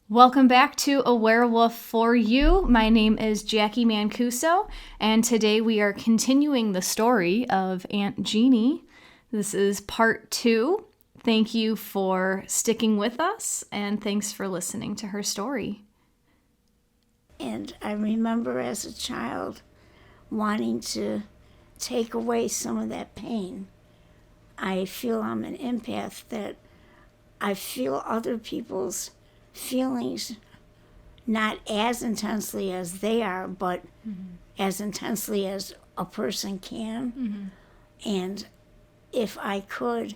Welcome back to AwareWolf for You. My name is Jacqui Mancuso, and today we are continuing the story of Aunt Jeanie. This is part 2. Thank you for sticking with us, and thanks for listening to her story. And I remember as a child wanting to take away some of that pain. I feel I'm an empath, that I feel other people's feelings not as intensely as they are, but as intensely as a person can. And if I could,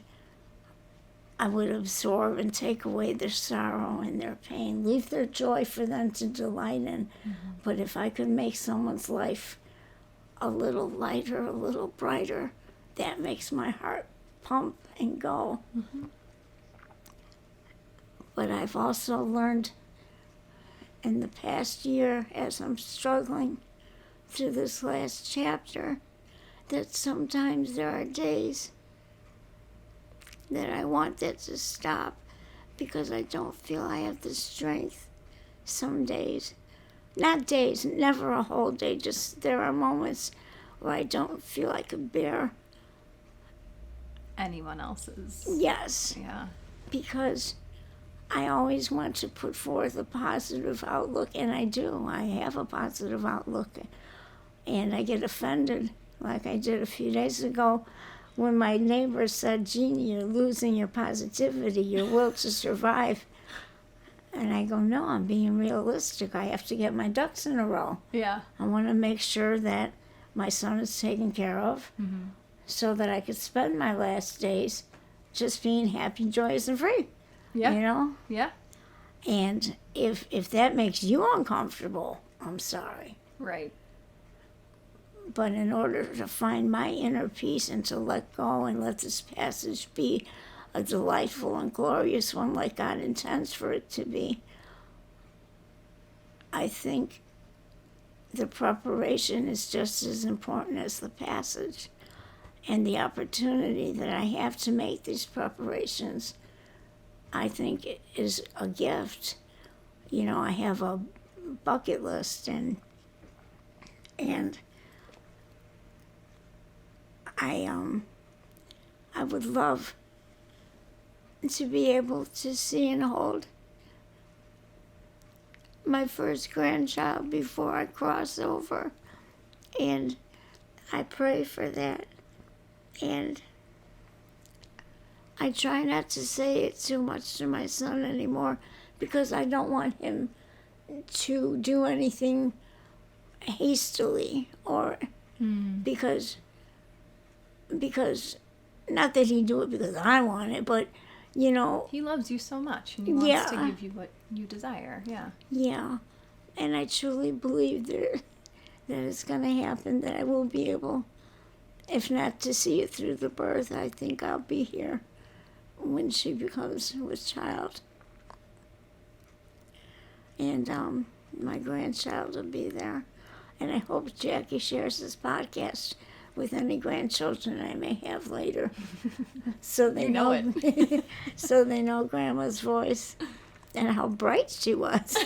I would absorb and take away their sorrow and their pain, leave their joy for them to delight in. But if I could make someone's life a little lighter, a little brighter, that makes my heart pump and go. But I've also learned in the past year, as I'm struggling through this last chapter, that sometimes there are days that I want that to stop because I don't feel I have the strength. Some days, not days, never a whole day, just there are moments where I don't feel I could bear Anyone else's. Yes, Yeah. because I always want to put forth a positive outlook, and I do. I have a positive outlook, and I get offended, like I did a few days ago, when my neighbor said, "Jeanie, you're losing your positivity, your will to survive." And I go, no, I'm being realistic. I have to get my ducks in a row. Yeah. I want to make sure that my son is taken care of so that I could spend my last days just being happy, joyous, and free. Yeah. You know? Yeah. And if that makes you uncomfortable, I'm sorry. Right. But in order to find my inner peace and to let go and let this passage be a delightful and glorious one like God intends for it to be, I think the preparation is just as important as the passage. And the opportunity that I have to make these preparations, I think, is a gift. You know, I have a bucket list, and I would love to be able to see and hold my first grandchild before I cross over, and I pray for that. And I try not to say it too much to my son anymore because I don't want him to do anything hastily or because not that he do it because I want it, but you know, He loves you so much, and he wants to give you what you desire. Yeah. yeah, and I truly believe that it's going to happen, that I will be able, if not to see it through the birth, I think I'll be here when she becomes with child. And my grandchild will be there. And I hope Jacqui shares this podcast with any grandchildren I may have later. So they know it. So they know Grandma's voice and how bright she was.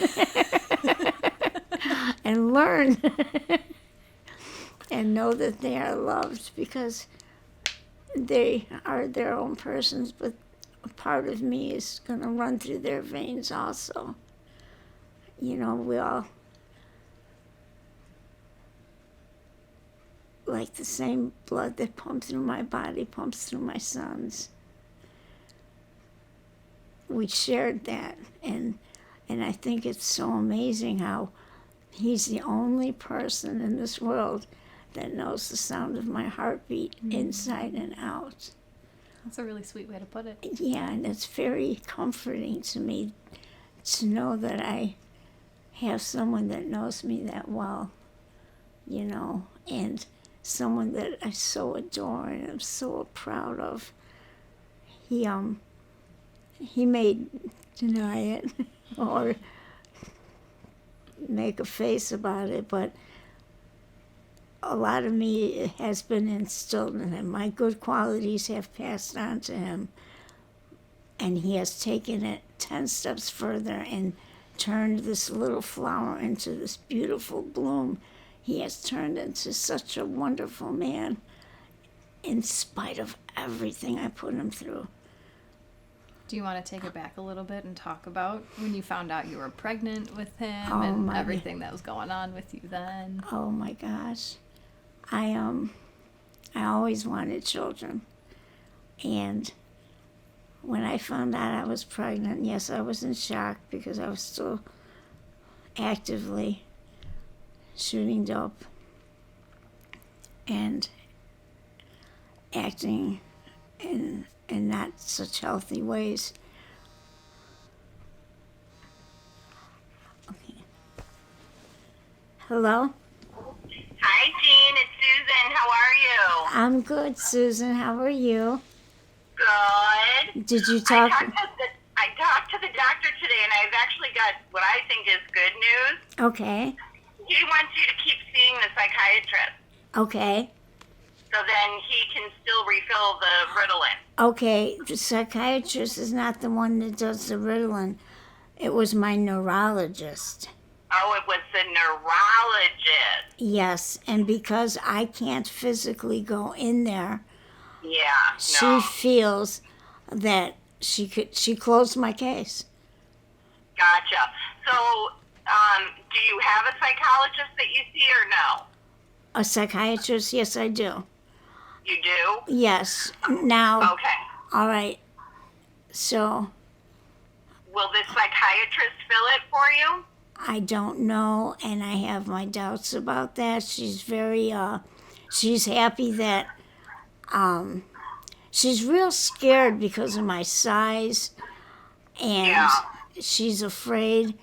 And learn and know that they are loved because they are their own persons, but a part of me is going to run through their veins also. You know, we all, like the same blood that pumps through my body pumps through my son's. We shared that, and I think it's so amazing how he's the only person in this world that knows the sound of my heartbeat inside and out. That's a really sweet way to put it. Yeah, and it's very comforting to me to know that I have someone that knows me that well, you know, and someone that I so adore and I'm so proud of. He may deny it or make a face about it, but a lot of me has been instilled in him. My good qualities have passed on to him, and he has taken it 10 steps further and turned this little flower into this beautiful bloom. He has turned into such a wonderful man in spite of everything I put him through. Do you want to take it back a little bit and talk about when you found out you were pregnant with him Oh, and my. everything that was going on with you then? Oh my gosh. I always wanted children. And when I found out I was pregnant, yes, I was in shock because I was still actively shooting dope and acting in not such healthy ways. Okay. Hello? Hi, Jean. It's Susan. How are you? I'm good, Susan. How are you? Good. Did you I talk? talked to the doctor today, and I've actually got what I think is good news. Okay. He wants you to keep seeing the psychiatrist, Okay. so then he can still refill the Ritalin. Okay. The psychiatrist is not the one that does the Ritalin. It was my neurologist. Oh, it was the neurologist. Yes, and because I can't physically go in there, Yeah. she No. feels that she closed my case. Gotcha. So, do you have a psychologist that you see or no? A psychiatrist? Yes, I do. You do? Yes. Now, Okay. all right. So Will this psychiatrist fill it for you? I don't know, and I have my doubts about that. She's very, she's happy that, she's real scared because of my size, and Yeah. she's afraid.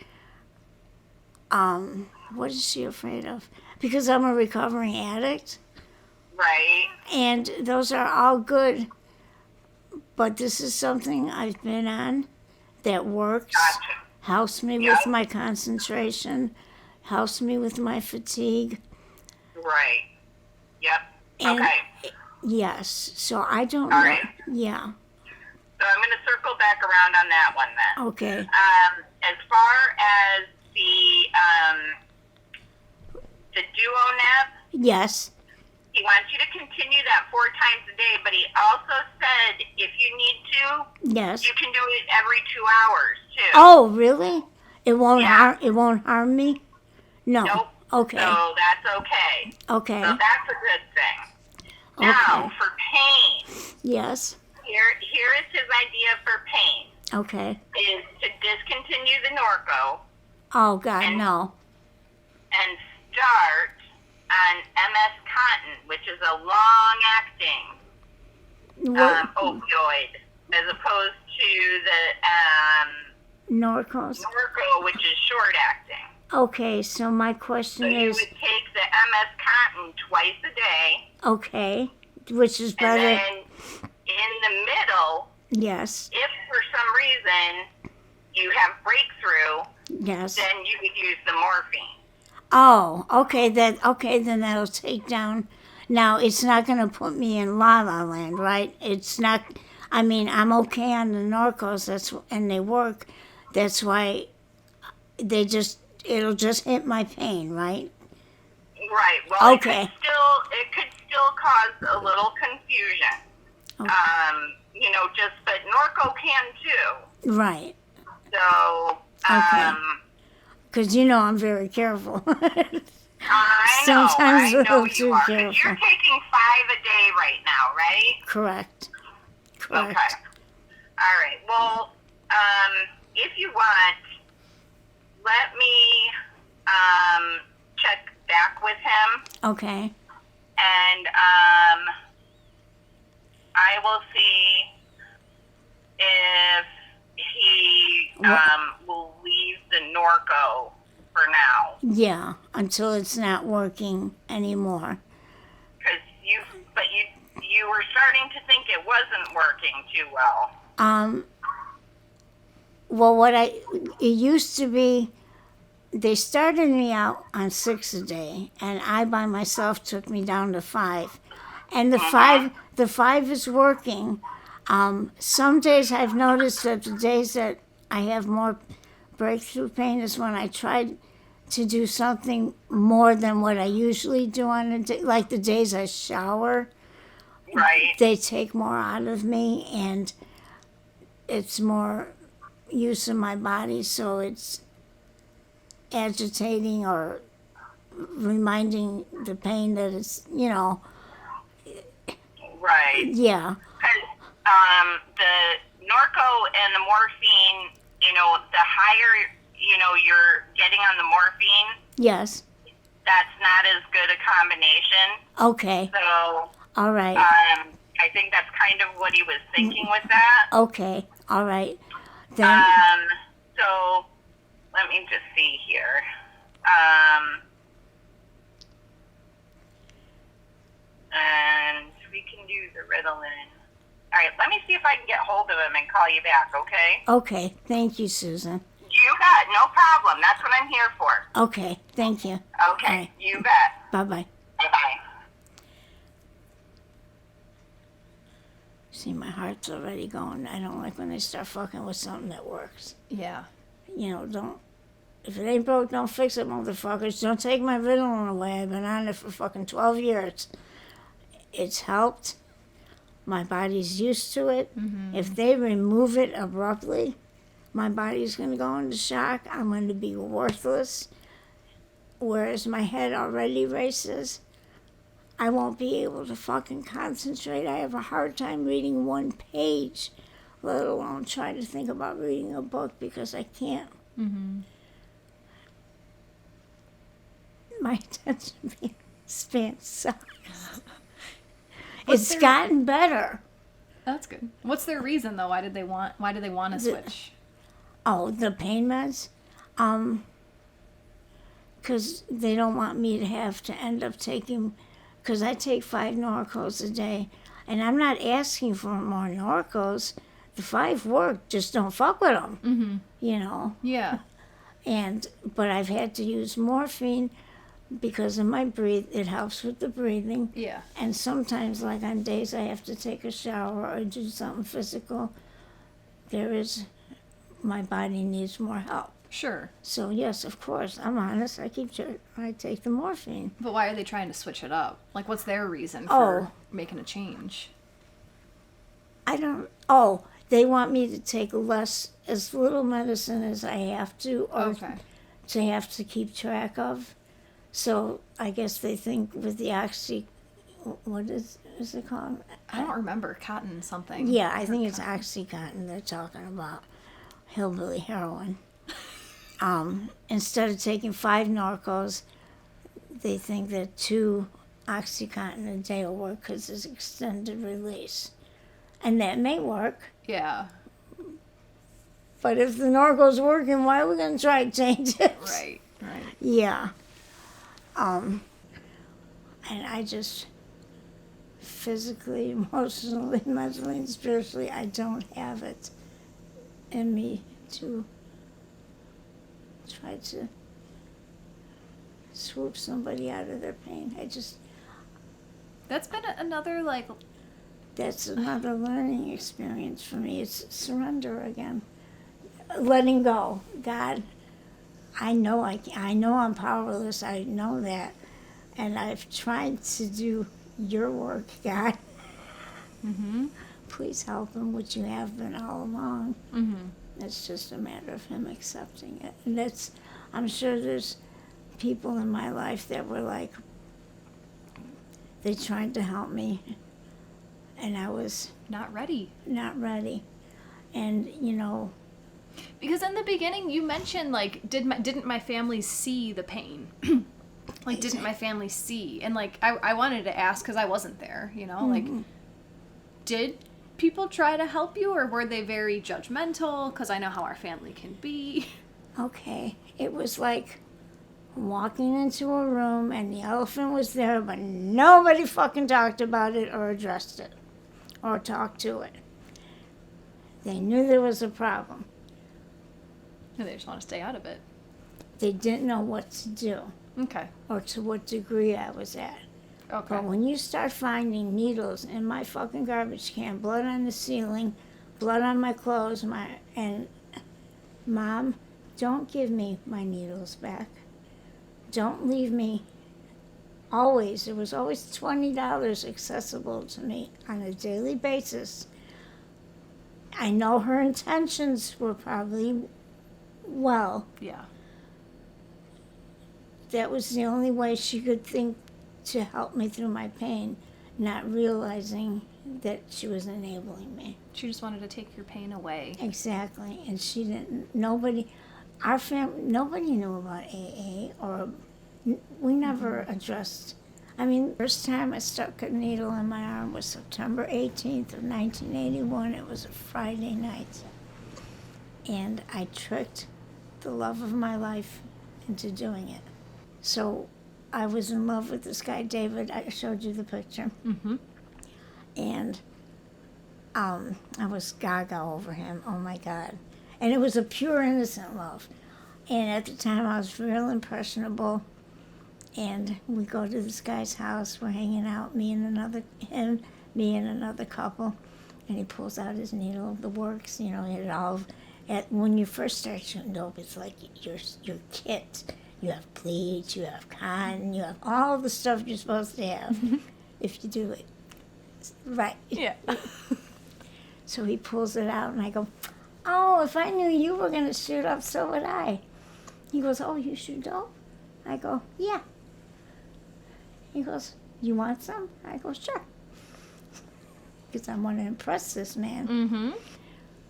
What is she afraid of? Because I'm a recovering addict, Right. and those are all good, but this is something I've been on that works. Gotcha. Helps me Yeah. with my concentration, helps me with my fatigue. Right. Yep. And Okay. yes, so I don't All know. right. Yeah, So I'm going to circle back around on that one then. okay. As far as the DuoNeb, Yes, he wants you to continue that 4 times a day, but he also said if you need to, yes. you can do it every 2 hours too. Oh, really? It won't Yeah. harm me? No. Nope. Okay. So that's okay. Okay. So that's a good thing. Now, Okay. for pain, Yes. here is his idea for pain, Okay. is to discontinue the Norco Oh God, And- no. and start on MS Contin, which is a long-acting What? opioid, as opposed to the Norcos. Norco, which is short-acting. Okay, so my So question you is, would take the MS Contin twice a day, okay, which is and better. then in the middle, Yes. if for some reason you have breakthrough, Yes. then you could use the morphine. Oh, okay. Then that'll take down. Now it's not going to put me in La La Land, right? It's not. I mean, I'm okay on the Norcos. And they work. That's why it'll just hit my pain, right? Right. Well, Okay. it could still cause a little confusion. Okay. But Norco can too. Right. So, Okay. Because I'm very careful. I Sometimes a know little you too are. 'Cause careful. you're taking 5 a day right now, right? Correct. Okay. All right. Well, if you want, let me check back with him, Okay. and I will see if he will leave the Norco for now, Yeah. Until it's not working anymore. because you were starting to think it wasn't working too well. Well, it used to be, they started me out on 6 a day, and I by myself took me down to 5. And the 5 is working. Some days I've noticed that the days that I have more breakthrough pain is when I tried to do something more than what I usually do on a day, like the days I shower. Right. They take more out of me, and it's more use of my body, so it's agitating or reminding the pain that it's, Right. yeah. The Norco and the morphine, the higher, you're getting on the morphine, Yes. that's not as good a combination. Okay. So, All right. I think that's kind of what he was thinking with that. Okay. All right. Then, So, let me just see here. And we can do the Ritalin. All right, let me see if I can get hold of him and call you back, okay? okay. Thank you, Susan. You got no problem. That's what I'm here for. Okay. Thank you. Okay, All right. you bet. Bye-bye. Bye-bye. See, my heart's already going. I don't like when they start fucking with something that works. Yeah. If it ain't broke, don't fix it, motherfuckers. Don't take my Ritalin away. I've been on it for fucking 12 years. It's helped. My body's used to it. Mm-hmm. If they remove it abruptly, my body's going to go into shock. I'm going to be worthless. Whereas my head already races. I won't be able to fucking concentrate. I have a hard time reading one page, let alone try to think about reading a book because I can't. Mm-hmm. My attention span sucks. It's gotten better. That's good. What's their reason though? Why do they want to switch? Oh, the pain meds? Because they don't want me to have to end up taking, because I take 5 Norcos a day, and I'm not asking for more Norcos. The 5 work, just don't fuck with them, Mm-hmm. Yeah. But I've had to use morphine because of my it helps with the breathing. Yeah. And sometimes, like on days I have to take a shower or do something physical, my body needs more help. Sure. So yes, of course, I'm honest. I take the morphine. But why are they trying to switch it up? Like, what's their reason for making a change? They want me to take as little medicine as I have to, or to have to keep track of. So I guess they think with the what is it called? I don't remember. Cotton something. Yeah, I think it's Oxycontin they're talking about. Hillbilly heroin. Instead of taking 5 Norcos, they think that 2 Oxycontin a day will work because it's extended release. And that may work. Yeah. But if the Norco's working, why are we going to try to change it? Right. Yeah. And I just physically, emotionally, mentally, and spiritually, I don't have it in me to try to swoop somebody out of their pain. That's been another, that's another learning experience for me. It's surrender again. Letting go. God, I know I'm powerless. I know that. And I've tried to do your work, God. Mm-hmm. Please help him, which you have been all along. Mm-hmm. It's just a matter of him accepting it. And I'm sure there's people in my life that were like, they tried to help me, and I was Not ready. not ready. And, Because in the beginning, you mentioned, didn't my family see the pain? Didn't my family see? And, I wanted to ask because I wasn't there, did people try to help you, or were they very judgmental? Because I know how our family can be. okay, it was like walking into a room and the elephant was there, but nobody fucking talked about it or addressed it or talked to it. They knew there was a problem. They just want to stay out of it. They didn't know what to do Okay. or to what degree I was at. Okay. But when you start finding needles in my fucking garbage can, blood on the ceiling, blood on my clothes, and Mom, don't give me my needles back. Don't leave me. Always, there was always $20 accessible to me on a daily basis. I know her intentions were probably well. Yeah. That was the only way she could think to help me through my pain, not realizing that she was enabling me. She just wanted to take your pain away. Exactly. And she didn't, nobody, our family, nobody knew about AA, or we never addressed. I mean, the first time I stuck a needle in my arm was September 18th of 1981. It was a Friday night. And I tricked the love of my life into doing it. So I was in love with this guy, David. I showed you the picture. Mm-hmm. And I was gaga over him. Oh, my God. And it was a pure, innocent love. And at the time, I was real impressionable. And we go to this guy's house. We're hanging out, me and another couple. And he pulls out his needle of the works. You know, it all. When you first start shooting dope, it's like your kit. You have bleach, you have cotton, you have all the stuff you're supposed to have if you do it right. Yeah. So he pulls it out, and I go, oh, if I knew you were going to shoot up, so would I. He goes, oh, you shoot dope? I go, yeah. He goes, you want some? I go, sure. Because I want to impress this man. Mm-hmm.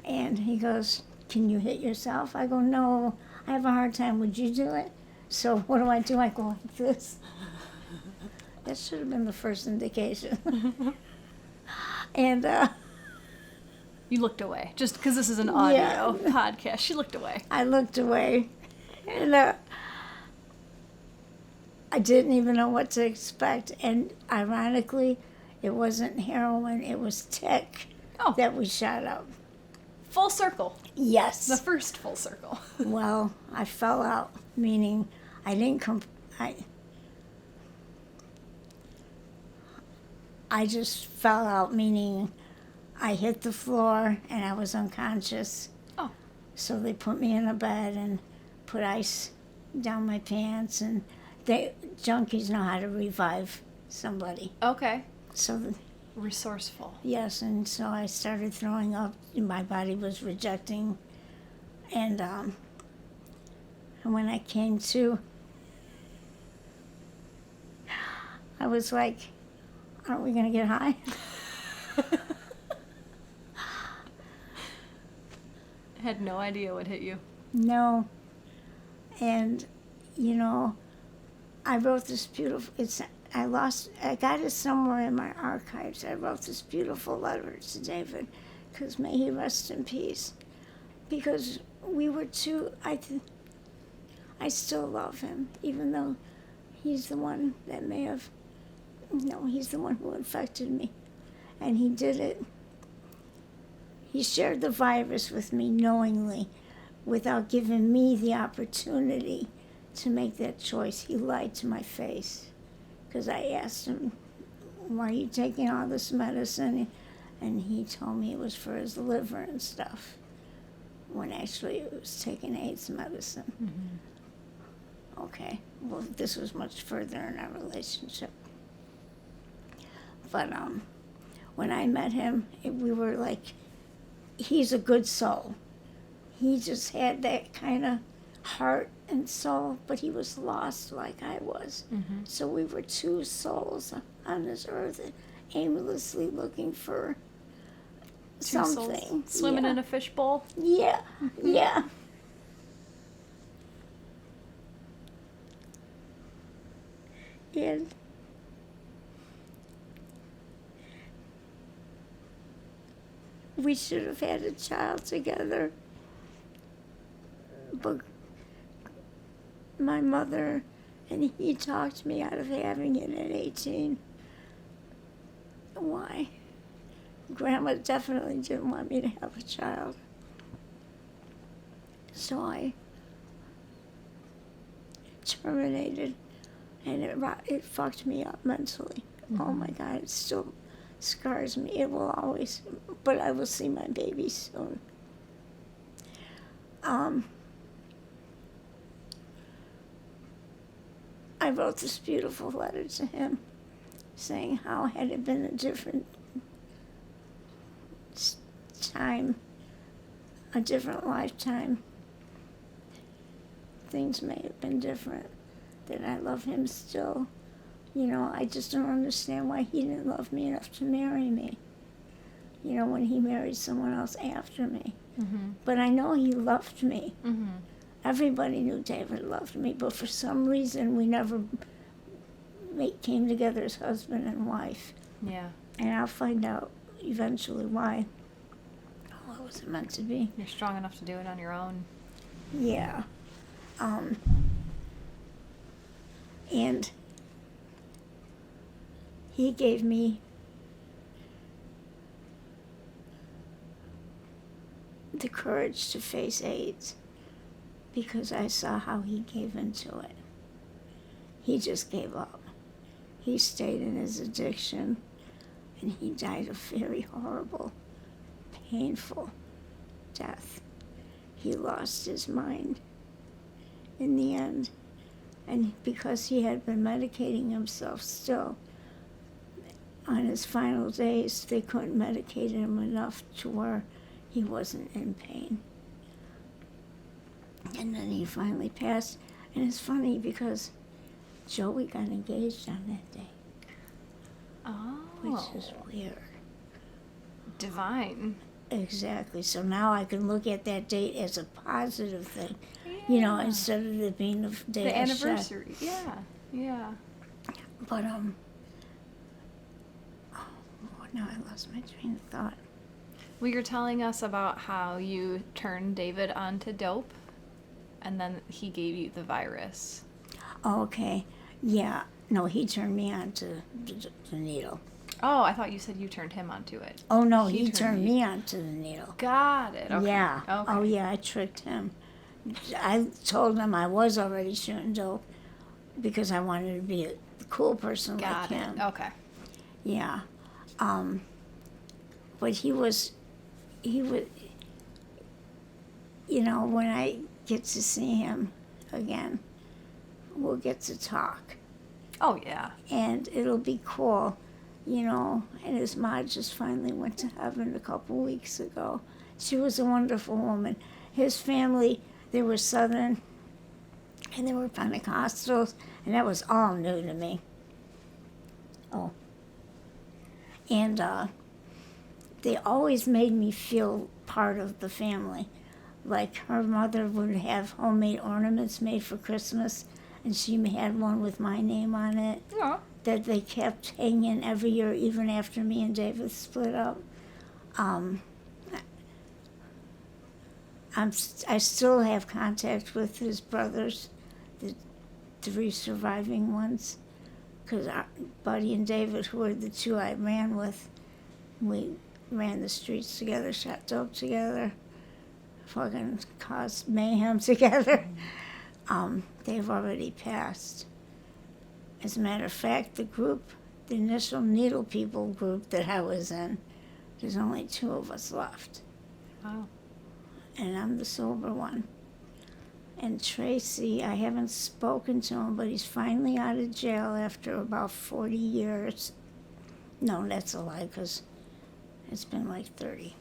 And he goes, can you hit yourself? I go, no, I have a hard time. Would you do it? So what do? I go like this. That should have been the first indication. And You looked away, just because this is an audio podcast. She looked away. I looked away, and I didn't even know what to expect. And ironically, it wasn't heroin, it was tick that we shot up. Full circle. Yes. The first full circle. Well, I fell out, meaning I didn't come. I just fell out, meaning I hit the floor and I was unconscious. Oh. So they put me in a bed and put ice down my pants, and junkies know how to revive somebody. Okay. So Resourceful. yes, and so I started throwing up. My body was rejecting, and when I came to, I was like, aren't we going to get high? I had no idea what hit you. No. And, you know, I wrote this beautiful, I got it somewhere in my archives. I wrote this beautiful letter to David, because may he rest in peace. Because we were I still love him, even though he's the one that he's the one who infected me. And he did it. He shared the virus with me knowingly, without giving me the opportunity to make that choice. He lied to my face. Because I asked him, why are you taking all this medicine? And he told me it was for his liver and stuff, when actually it was taking AIDS medicine. Mm-hmm. Okay, well, this was much further in our relationship. But when I met him, we were like, he's a good soul. He just had that kind of heart and soul, but he was lost like I was. Mm-hmm. So we were two souls on this earth, aimlessly looking for Two something. Souls swimming in a fishbowl? Yeah, mm-hmm. Yeah. And we should have had a child together. But my mother and he talked me out of having it at 18. Why? Grandma definitely didn't want me to have a child. So I terminated, and it fucked me up mentally. Mm-hmm. Oh my God, it still scars me. It will always, but I will see my baby soon. I wrote this beautiful letter to him saying how had it been a different time, a different lifetime, things may have been different, that I love him still. You know, I just don't understand why he didn't love me enough to marry me, you know, when he married someone else after me. Mm-hmm. But I know he loved me. Mm-hmm. Everybody knew David loved me, but for some reason we never came together as husband and wife. Yeah. And I'll find out eventually why. Oh, it wasn't meant to be. You're strong enough to do it on your own. Yeah. And he gave me the courage to face AIDS because I saw how he gave into it. He just gave up. He stayed in his addiction, and he died a very horrible, painful death. He lost his mind in the end, and because he had been medicating himself still, on his final days, they couldn't medicate him enough to where he wasn't in pain. And then he finally passed, and it's funny because Joey got engaged on that day. Oh. Which is weird. Divine. Exactly. So now I can look at that date as a positive thing, you know, instead of it being the day The I anniversary. Yeah. Yeah. But, now I lost my train of thought. Well, you're telling us about how you turned David onto dope, and then he gave you the virus. Oh, okay. Yeah. No, he turned me on to the needle. Oh, I thought you said you turned him onto it. Oh, no, he turned me on to the needle. Got it. Okay. Yeah. Okay. Oh, yeah, I tricked him. I told him I was already shooting dope because I wanted to be a cool person Got like it. him. Okay. Yeah. But he would, you know, when I get to see him again, we'll get to talk. Oh, yeah. And it'll be cool, you know. And his mom just finally went to heaven a couple weeks ago. She was a wonderful woman. His family, they were Southern, and they were Pentecostals, and that was all new to me. Oh. And they always made me feel part of the family. Like her mother would have homemade ornaments made for Christmas, and she had one with my name on it. Yeah. That they kept hanging every year, even after me and David split up. I still have contact with his brothers, the 3 surviving ones, because Buddy and David, who were the 2 I ran with, we ran the streets together, shot dope together, fucking caused mayhem together. They've already passed. As a matter of fact, the initial Needle People group that I was in, there's only 2 of us left. Wow. And I'm the sober one. And Tracy, I haven't spoken to him, but he's finally out of jail after about 40 years. No, that's a lie, because it's been like 30.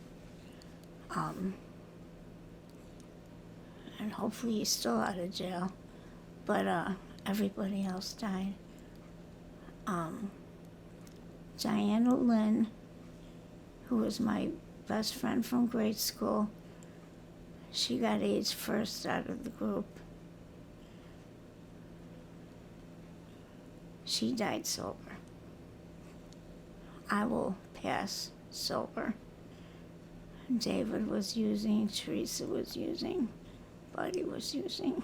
And hopefully he's still out of jail. But everybody else died. Diana Lynn, who was my best friend from grade school, she got AIDS first out of the group. She died sober. I will pass sober. David was using, Teresa was using, Buddy was using.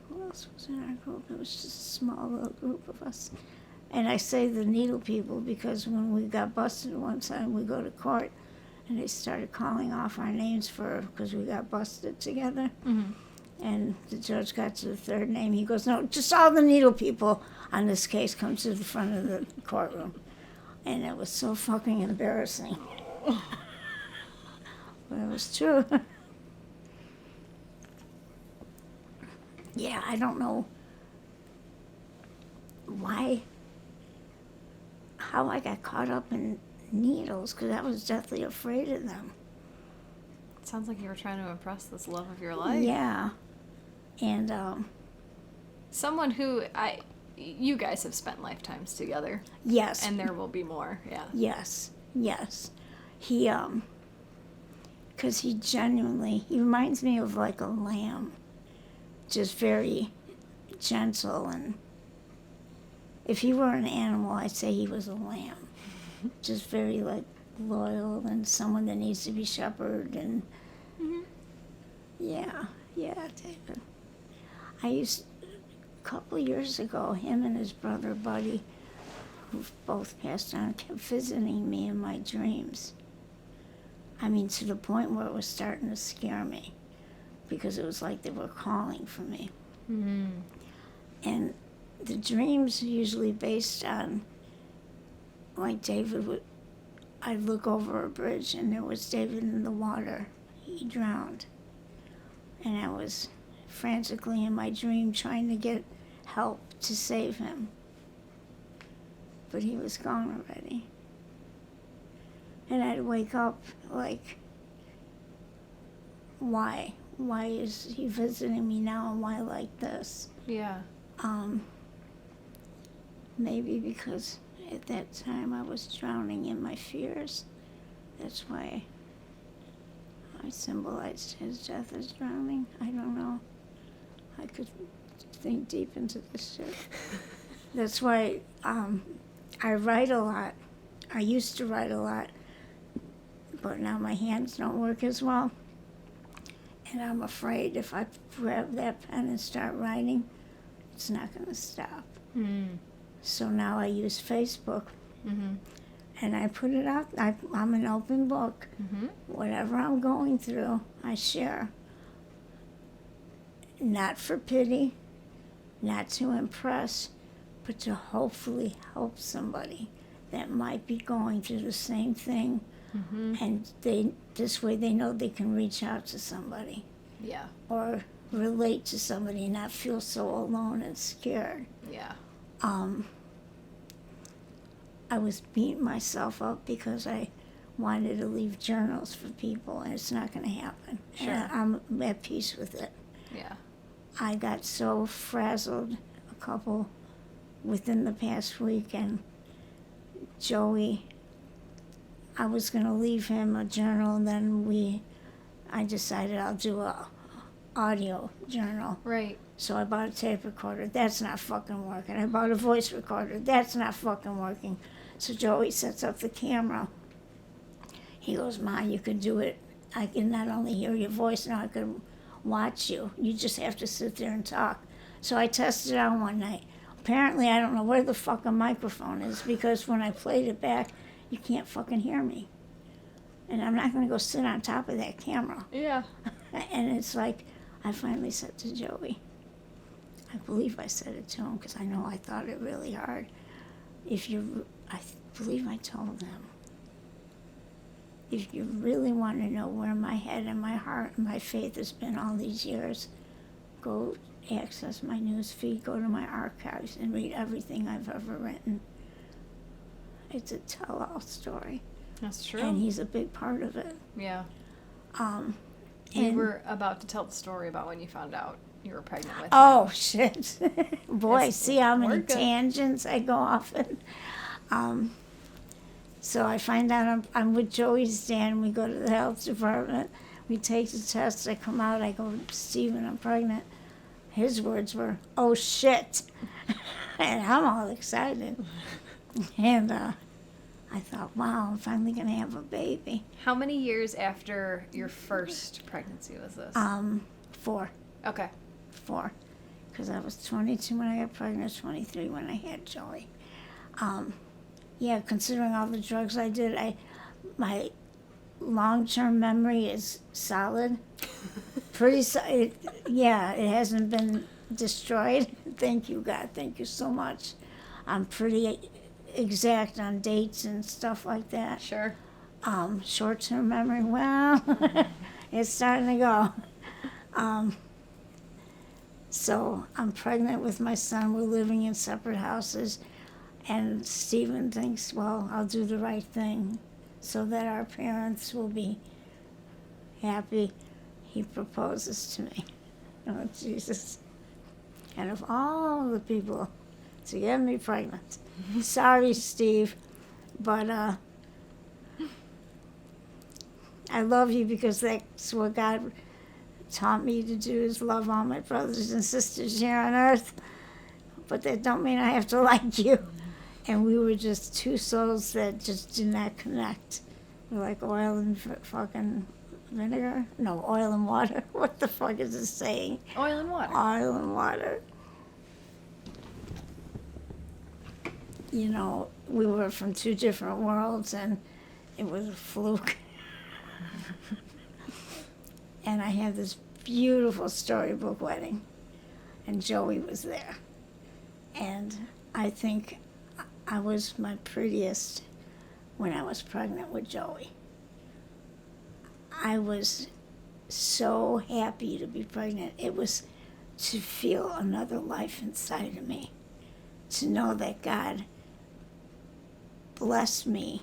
Who else was in our group? It was just a small little group of us. And I say the Needle People because when we got busted one time, we go to court, and they started calling off our names because we got busted together. Mm-hmm. And the judge got to the 3rd name. He goes, no, just all the Needle People on this case come to the front of the courtroom. And it was so fucking embarrassing. But it was true. Yeah, I don't know how I got caught up in needles, because I was deathly afraid of them. It sounds like you were trying to impress this love of your life. Yeah. And, Someone who you guys have spent lifetimes together. yes. And there will be more, yeah. Yes. He, because he reminds me of like a lamb. Just very gentle, and if he were an animal, I'd say he was a lamb. Just very like loyal and someone that needs to be shepherded, and yeah, David. A couple years ago, him and his brother Buddy, who both passed on, kept visiting me in my dreams. I mean, to the point where it was starting to scare me, because it was like they were calling for me. Mm-hmm. And the dreams are usually based on, like I'd look over a bridge and there was David in the water. He drowned. And I was frantically in my dream trying to get help to save him. But he was gone already. And I'd wake up like, why? Why is he visiting me now, and why like this? Yeah. Maybe because at that time I was drowning in my fears. That's why I symbolized his death as drowning. I don't know. I could think deep into this shit. That's why I write a lot. I used to write a lot, but now my hands don't work as well. And I'm afraid if I grab that pen and start writing, it's not going to stop. Mm. So now I use Facebook, Mm-hmm. and I put it out. I'm an open book. Mm-hmm. Whatever I'm going through, I share. Not for pity, not to impress, but to hopefully help somebody that might be going through the same thing. Mm-hmm. And this way they know they can reach out to somebody. Yeah. Or relate to somebody and not feel so alone and scared. Yeah. I was beating myself up because I wanted to leave journals for people, and it's not going to happen. Sure. And I'm at peace with it. Yeah. I got so frazzled within the past week, and Joey, I was going to leave him a journal, and then I decided I'll do a audio journal. Right. So I bought a tape recorder. That's not fucking working. I bought a voice recorder. That's not fucking working. So Joey sets up the camera. He goes, Ma, you can do it. I can not only hear your voice, now I can watch you. You just have to sit there and talk. So I tested it out one night. Apparently, I don't know where the fucking microphone is, because when I played it back, you can't fucking hear me. And I'm not going to go sit on top of that camera. Yeah. And it's like, I finally said to Joey, I believe I said it to him because I know I thought it really hard. I believe I told them, if you really want to know where my head and my heart and my faith has been all these years, go access my news feed, go to my archives, and read everything I've ever written. It's a tell-all story. That's true. And he's a big part of it. Yeah. And You were about to tell the story about when you found out you were pregnant with him. Oh, shit. Boy, Yes, see how many we're good. tangents I go off in. So I find out I'm with Joey's dad, and we go to the health department. We take the test. I come out. I go, Stephen, I'm pregnant. His words were, oh, shit. And I'm all excited. And I thought, wow, I'm finally going to have a baby. How many years after your first pregnancy was this? 4. Okay. 4. Because I was 22 when I got pregnant, 23 when I had Joey. Yeah, considering all the drugs I did, my long-term memory is solid. Pretty solid. Yeah, it hasn't been destroyed. Thank you, God. Thank you so much. I'm pretty exact on dates and stuff like that. Sure. Short-term memory, well, it's starting to go. So I'm pregnant with my son. We're living in separate houses. And Stephen thinks, well, I'll do the right thing so that our parents will be happy. He proposes to me. Oh, Jesus. And of all the people to get me pregnant, sorry, Steve, but I love you because that's what God taught me to do, is love all my brothers and sisters here on earth. But that don't mean I have to like you. And we were just two souls that just did not connect. We're like oil and fucking vinegar? No, oil and water. What the fuck is it saying? Oil and water. Oil and water. You know, we were from two different worlds, and it was a fluke. And I had this beautiful storybook wedding, and Joey was there. And I think I was my prettiest when I was pregnant with Joey. I was so happy to be pregnant. It was to feel another life inside of me, to know that God blessed me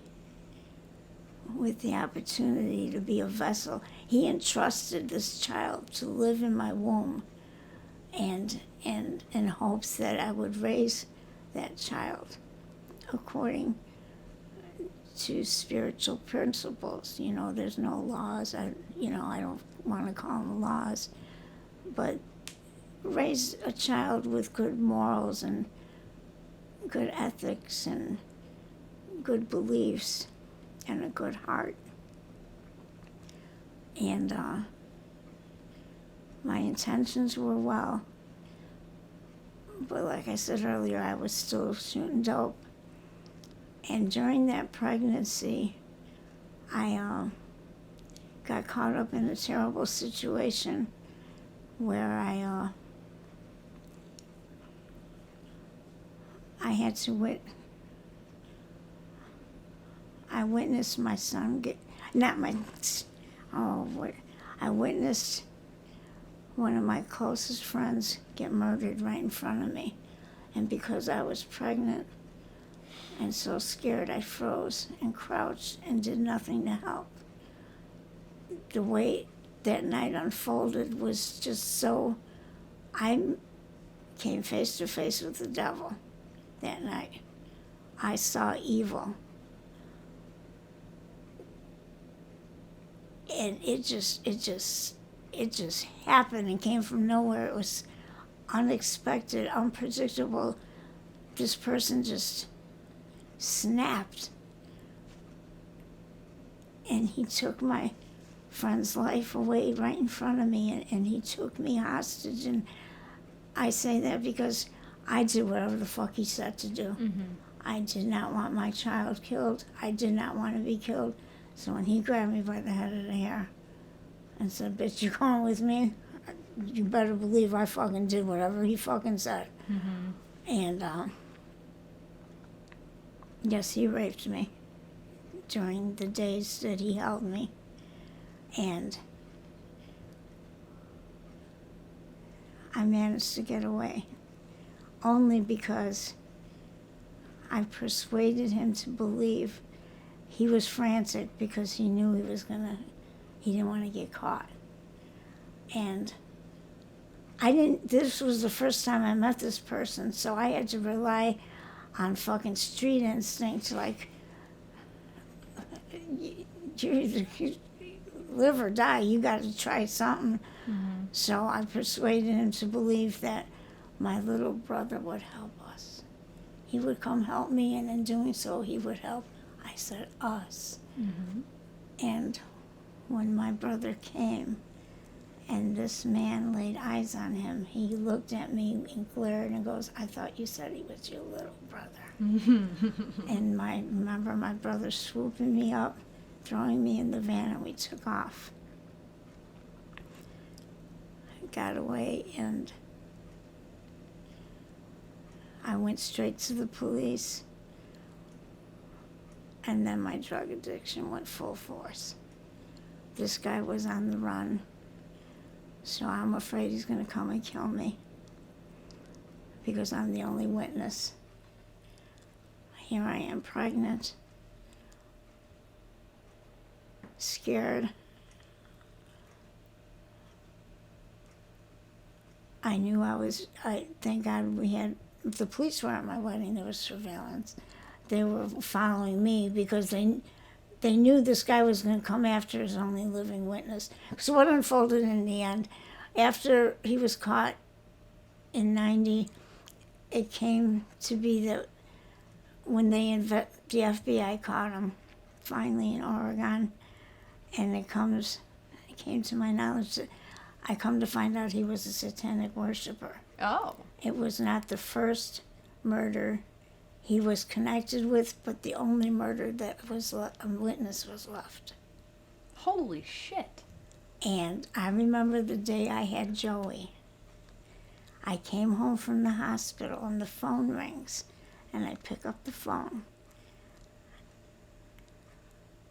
with the opportunity to be a vessel. He entrusted this child to live in my womb, and in hopes that I would raise that child according to spiritual principles. You know, there's no laws. I don't want to call them laws, but raise a child with good morals and good ethics and good beliefs and a good heart. And my intentions were well, but like I said earlier, I was still shooting dope. And during that pregnancy, I got caught up in a terrible situation where I had to I witnessed my son I witnessed one of my closest friends get murdered right in front of me. And because I was pregnant and so scared, I froze and crouched and did nothing to help. The way that night unfolded was just so... I came face to face with the devil that night. I saw evil. And it just happened and came from nowhere. It was unexpected, unpredictable. This person just snapped. And he took my friend's life away right in front of me, and he took me hostage. And I say that because I did whatever the fuck he said to do. Mm-hmm. I did not want my child killed. I did not want to be killed. So when he grabbed me by the head of the hair and said, "Bitch, you going with me?" You better believe I fucking did whatever he fucking said. Mm-hmm. And yes, he raped me during the days that he held me. And I managed to get away only because I persuaded him to believe. He was frantic because he knew he didn't want to get caught. And this was the first time I met this person, so I had to rely on fucking street instinct, like, you either live or die, you got to try something. Mm-hmm. So I persuaded him to believe that my little brother would help us. He would come help me, and in doing so, he would help. I said us. Mm-hmm. And when my brother came and this man laid eyes on him, he looked at me and glared and goes, "I thought you said he was your little brother." And remember my brother swooping me up, throwing me in the van, and we took off. I got away, and I went straight to the police. And then my drug addiction went full force. This guy was on the run, so I'm afraid he's going to come and kill me. because I'm the only witness. Here I am pregnant, scared. I knew thank God the police were at my wedding, there was surveillance. They were following me because they knew this guy was going to come after his only living witness. So what unfolded in the end, after he was caught in 90, it came to be that when the FBI caught him, finally in Oregon, and it came to my knowledge that I come to find out he was a satanic worshiper. Oh. It was not the first murder he was connected with, but the only murder that was a witness was left. Holy shit. And I remember the day I had Joey. I came home from the hospital and the phone rings, and I pick up the phone.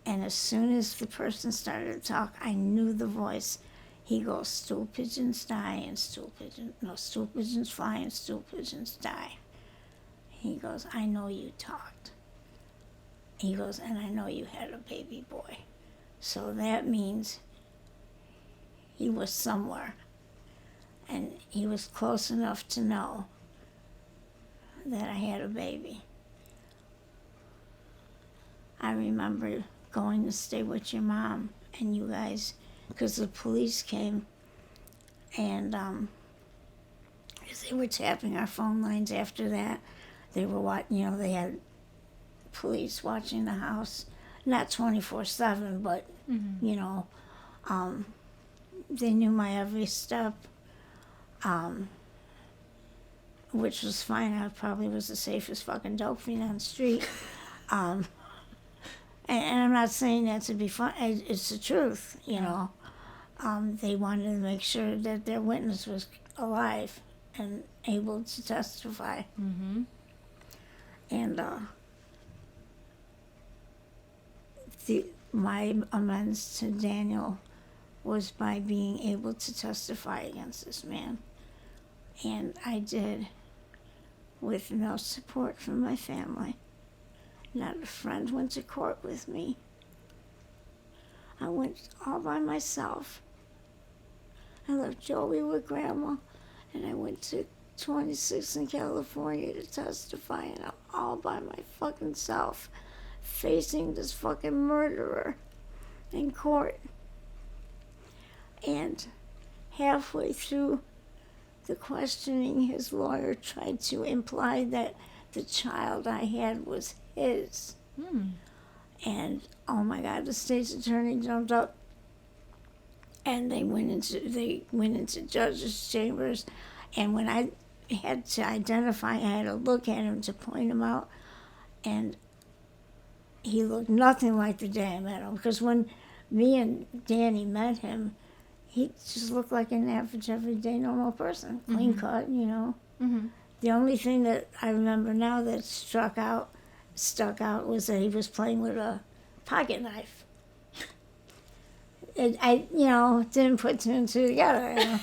And as soon as the person started to talk, I knew the voice. He goes, stool pigeons die and stool pigeons fly and stool pigeons die. He goes, I know you talked. He goes, and I know you had a baby boy. So that means he was somewhere. And he was close enough to know that I had a baby. I remember going to stay with your mom and you guys, because the police came and they were tapping our phone lines after that. They were watching, they had police watching the house, not 24/7, but, they knew my every step, which was fine. I probably was the safest fucking dope fiend on the street. And I'm not saying that to be fun. It's the truth, They wanted to make sure that their witness was alive and able to testify. Mm-hmm. And my amends to Daniel was by being able to testify against this man. And I did with no support from my family. Not a friend went to court with me. I went all by myself. I left Joey with Grandma, and I went to 26 in California to testify, and I'm all by my fucking self, facing this fucking murderer in court. And halfway through the questioning, his lawyer tried to imply that the child I had was his. And oh my God, the state's attorney jumped up, and they went into judges' chambers. And when I had to identify, I had to look at him to point him out, and he looked nothing like the day I met him. Because when me and Danny met him, he just looked like an average, everyday, normal person, clean cut, Mm-hmm. The only thing that I remember now that stuck out was that he was playing with a pocket knife. I didn't put two and two together.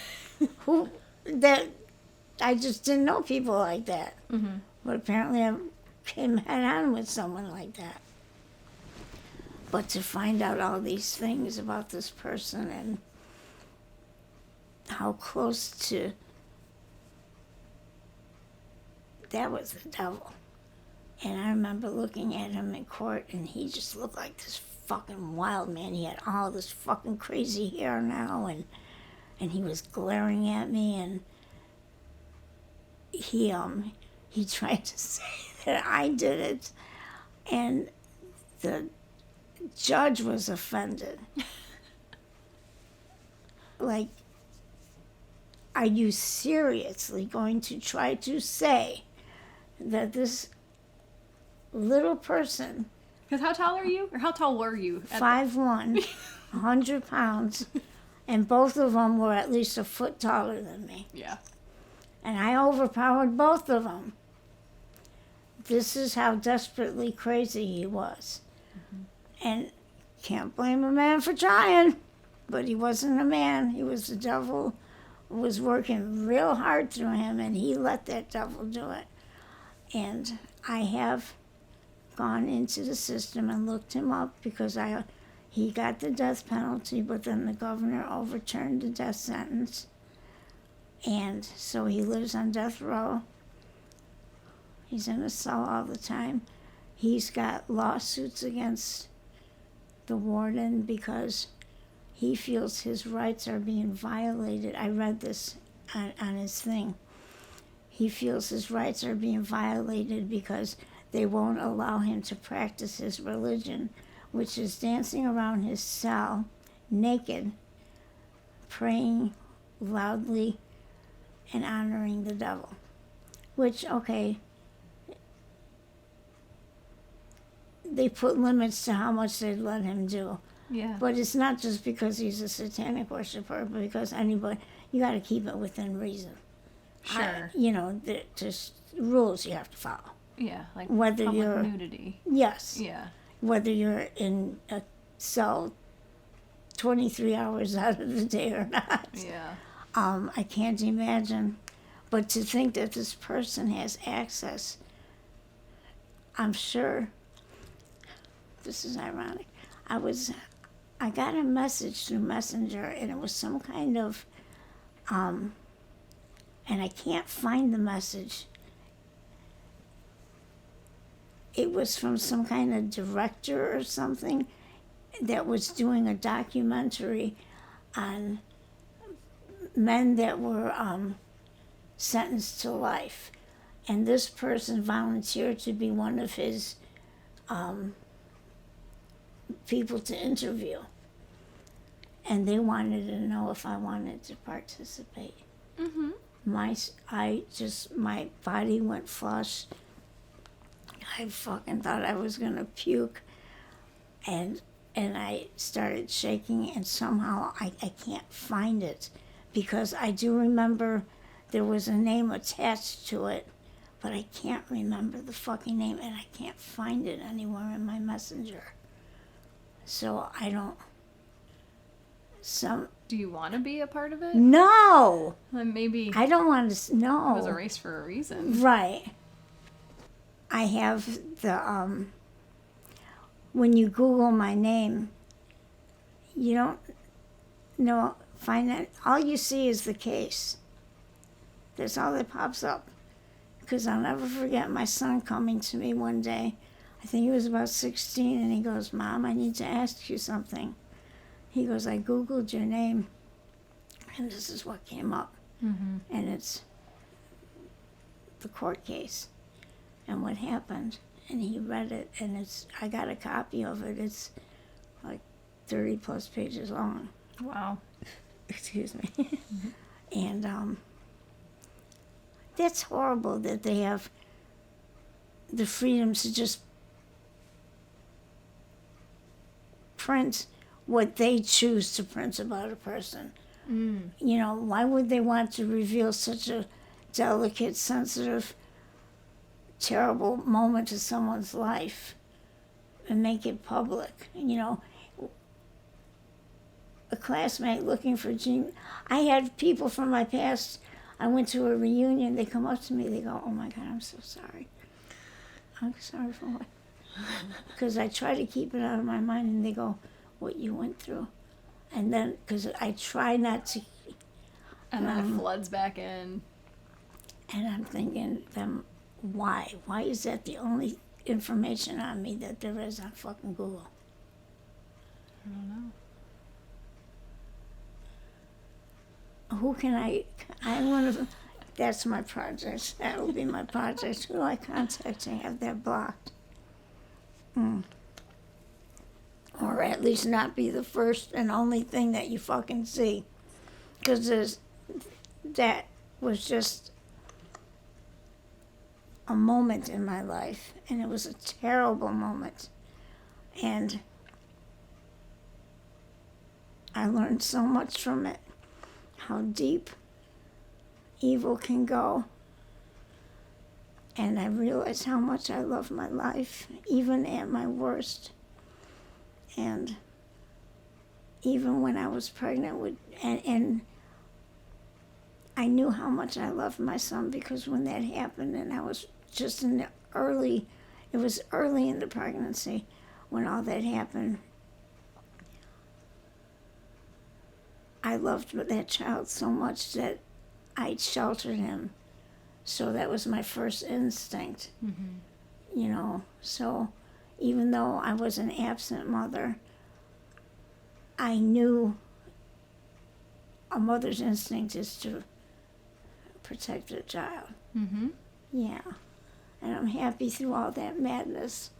I just didn't know people like that. Mm-hmm. But apparently I came head on with someone like that. But to find out all these things about this person and how close to that was the devil. And I remember looking at him in court, and he just looked like this fucking wild man. He had all this fucking crazy hair now, and he was glaring at me, and he tried to say that I did it, and the judge was offended. Like, are you seriously going to try to say that this little person, Because how tall are you? Or how tall were you? 5'1", 100 pounds, and both of them were at least a foot taller than me. Yeah. And I overpowered both of them. This is how desperately crazy he was. Mm-hmm. And can't blame a man for trying, but he wasn't a man. He was the devil was working real hard through him, and he let that devil do it. And I have gone into the system and looked him up because he got the death penalty, but then the governor overturned the death sentence. And so he lives on death row. He's in a cell all the time. He's got lawsuits against the warden because he feels his rights are being violated. I read this on his thing. He feels his rights are being violated because they won't allow him to practice his religion, which is dancing around his cell naked, praying loudly, and honoring the devil. Which, okay, they put limits to how much they'd let him do. Yeah. But it's not just because he's a satanic worshiper, but because anybody, you got to keep it within reason. Sure. There's rules you have to follow. Yeah, like Whether public you're nudity. Yes. Yeah. Whether you're in a cell 23 hours out of the day or not. Yeah. I can't imagine. But to think that this person has access, I'm sure, this is ironic. I got a message through Messenger, and it was some kind of, and I can't find the message. It was from some kind of director or something that was doing a documentary on men that were sentenced to life. And this person volunteered to be one of his people to interview. And they wanted to know if I wanted to participate. Mm-hmm. My body went flush. I fucking thought I was gonna puke. And I started shaking, and somehow I can't find it. Because I do remember there was a name attached to it, but I can't remember the fucking name, and I can't find it anywhere in my messenger. So I don't. Do you want to be a part of it? No! Maybe I don't want to. No. it was a race for a reason. Right. I have the, when you Google my name, you don't know, find that, all you see is the case. That's all that pops up. Because I'll never forget my son coming to me one day. I think he was about 16, and he goes, "Mom, I need to ask you something." He goes, "I Googled your name, and this is what came up." Mm-hmm. And it's the court case and what happened. And he read it, and I got a copy of it. It's like 30 plus pages long. Wow. Excuse me. Mm-hmm. And that's horrible that they have the freedom to just print what they choose to print about a person. Mm. You know, why would they want to reveal such a delicate, sensitive, terrible moment to someone's life and make it public? You know, a classmate looking for Jean. I had people from my past. I went to a reunion. They come up to me. They go, "Oh my God, I'm so sorry." I'm sorry for what? Because I try to keep it out of my mind, and they go, "What you went through." And then, because I try not to. And then it floods back in. And I'm thinking, them, why? Why is that the only information on me that there is on fucking Google? I don't know. Who can I want to, that's my project. That will be my project. Who do I contact to have that blocked? Or at least not be the first and only thing that you fucking see. Because that was just a moment in my life, and it was a terrible moment. And I learned so much from it. How deep evil can go. And I realized how much I love my life, even at my worst. And even when I was pregnant with, and I knew how much I loved my son, because when that happened, and I was just in the early, it was early in the pregnancy when all that happened. I loved that child so much that I sheltered him. So that was my first instinct, you know. So even though I was an absent mother, I knew a mother's instinct is to protect her child. Yeah. And I'm happy through all that madness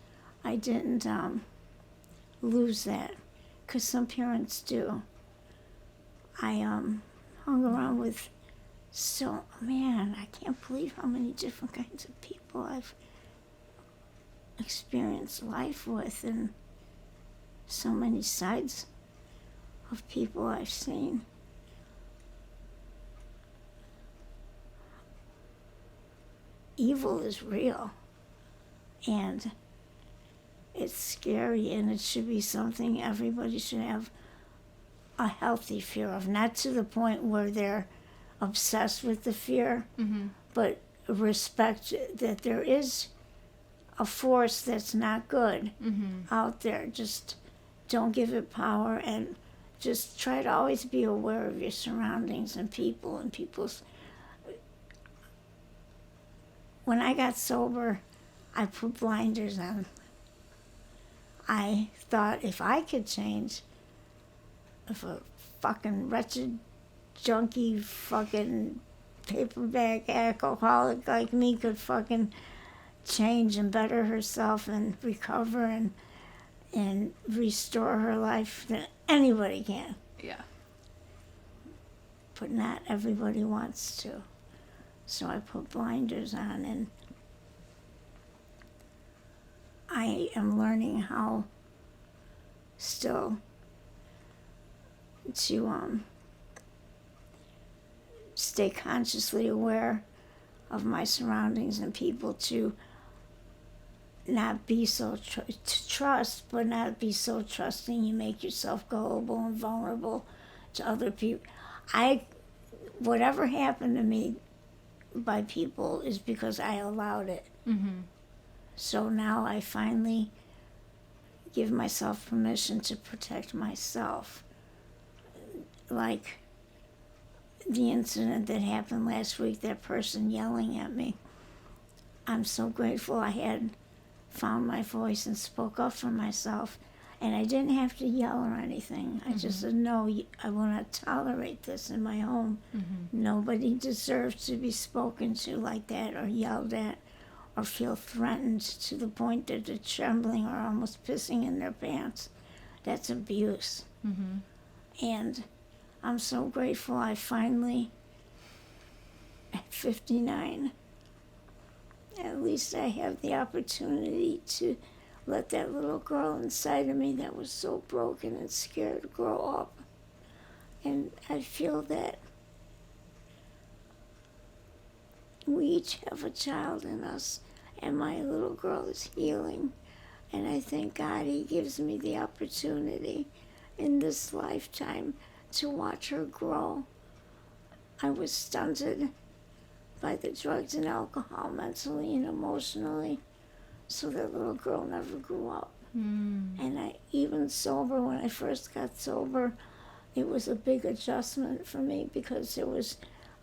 I didn't lose that, because some parents do. I hung around with I can't believe how many different kinds of people I've experienced life with, and so many sides of people I've seen. Evil is real, and it's scary, and it should be something everybody should have a healthy fear of, not to the point where they're obsessed with the fear, but respect that there is a force that's not good out there. Just don't give it power, and just try to always be aware of your surroundings and people and people's. When I got sober, I put blinders on. I thought if I could change, if a fucking wretched, junkie, fucking paper bag alcoholic like me could fucking change and better herself and recover and restore her life, then anybody can. Yeah. But not everybody wants to. So I put blinders on, and I am learning how still to stay consciously aware of my surroundings and people, to not be so to trust, but not be so trusting you make yourself gullible and vulnerable to other people. Whatever happened to me by people is because I allowed it. So now I finally give myself permission to protect myself. Like the incident that happened last week, that person yelling at me. I'm so grateful I had found my voice and spoke up for myself, and I didn't have to yell or anything. I just said, no, I will not tolerate this in my home. Nobody deserves to be spoken to like that, or yelled at, or feel threatened to the point that they're trembling or almost pissing in their pants. That's abuse. And I'm so grateful I finally, at 59, at least I have the opportunity to let that little girl inside of me that was so broken and scared grow up. And I feel that we each have a child in us, and my little girl is healing. And I thank God He gives me the opportunity in this lifetime to watch her grow. I was stunted by the drugs and alcohol, mentally and emotionally, so that little girl never grew up. And even sober, when I first got sober, it was a big adjustment for me, because there was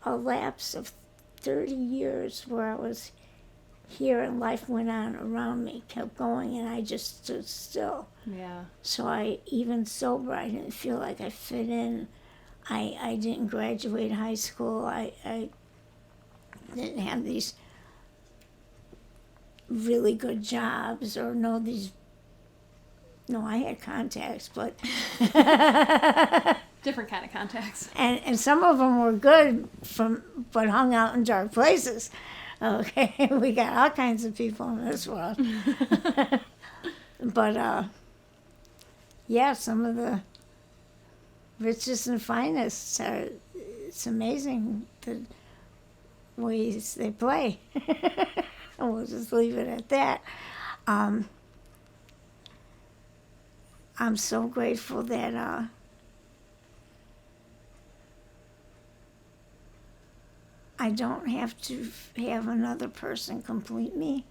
a lapse of 30 years where I was here and life went on around me, kept going, and I just stood still. Yeah. So even sober, I didn't feel like I fit in. I didn't graduate high school. I didn't have these really good jobs or I had contacts, but Different kind of contacts. and some of them were good but hung out in dark places. Okay, we got all kinds of people in this world. But yeah, some of the richest and finest it's amazing the ways they play. We'll just leave it at that. I'm so grateful that I don't have to have another person complete me.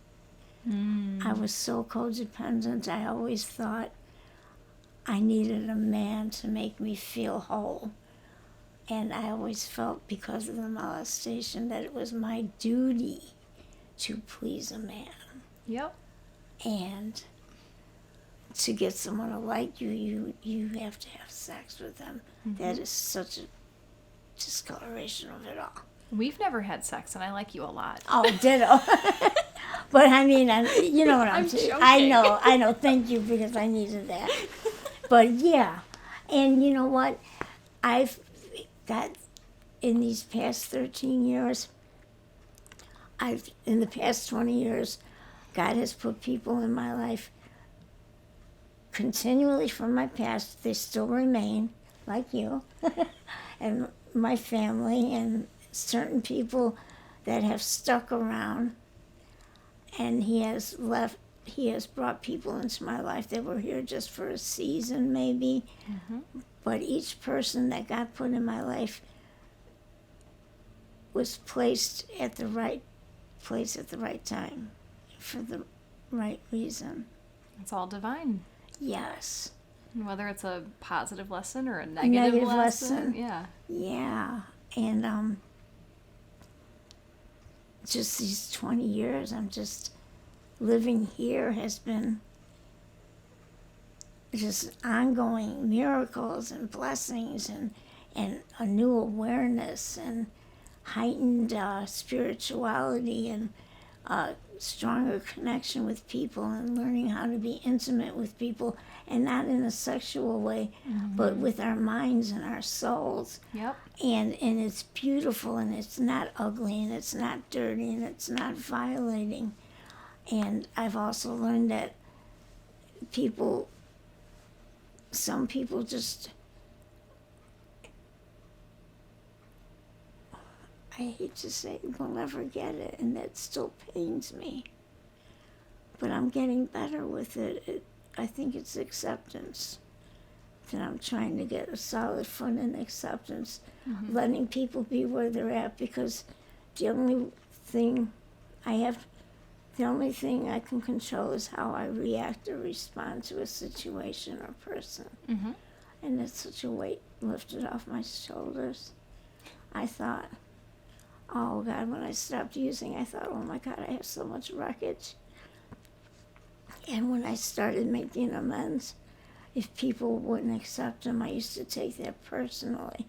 I was so codependent. I always thought I needed a man to make me feel whole. And I always felt, because of the molestation, that it was my duty to please a man. Yep. And to get someone to like you, you have to have sex with them. That is such a discoloration of it all. We've never had sex, and I like you a lot. Oh, ditto. But I mean, you know what I'm saying. joking. I know. Thank you, because I needed that. But yeah, and you know what? I've got, in these past 13 years, in the past 20 years, God has put people in my life continually from my past. They still remain, like you, and my family, and certain people that have stuck around. And he has brought people into my life that were here just for a season, maybe. But each person that got put in my life was placed at the right place at the right time for the right reason. It's all divine. Yes. And whether it's a positive lesson or a negative lesson. Yeah. Yeah. And just these 20 years, I'm just living here has been just ongoing miracles and blessings, and a new awareness, and heightened spirituality, and stronger connection with people, and learning how to be intimate with people, and not in a sexual way, but with our minds and our souls. Yep. And it's beautiful, and it's not ugly, and it's not dirty, and it's not violating. And I've also learned that some people just, I hate to say it, will never get it, and that still pains me. But I'm getting better with it. I think it's acceptance. That I'm trying to get a solid foot in acceptance, letting people be where they're at, because the only thing I can control is how I react or respond to a situation or person. And it's such a weight lifted off my shoulders. I thought, oh God, when I stopped using, I thought, oh my God, I have so much wreckage. And when I started making amends, if people wouldn't accept them, I used to take that personally.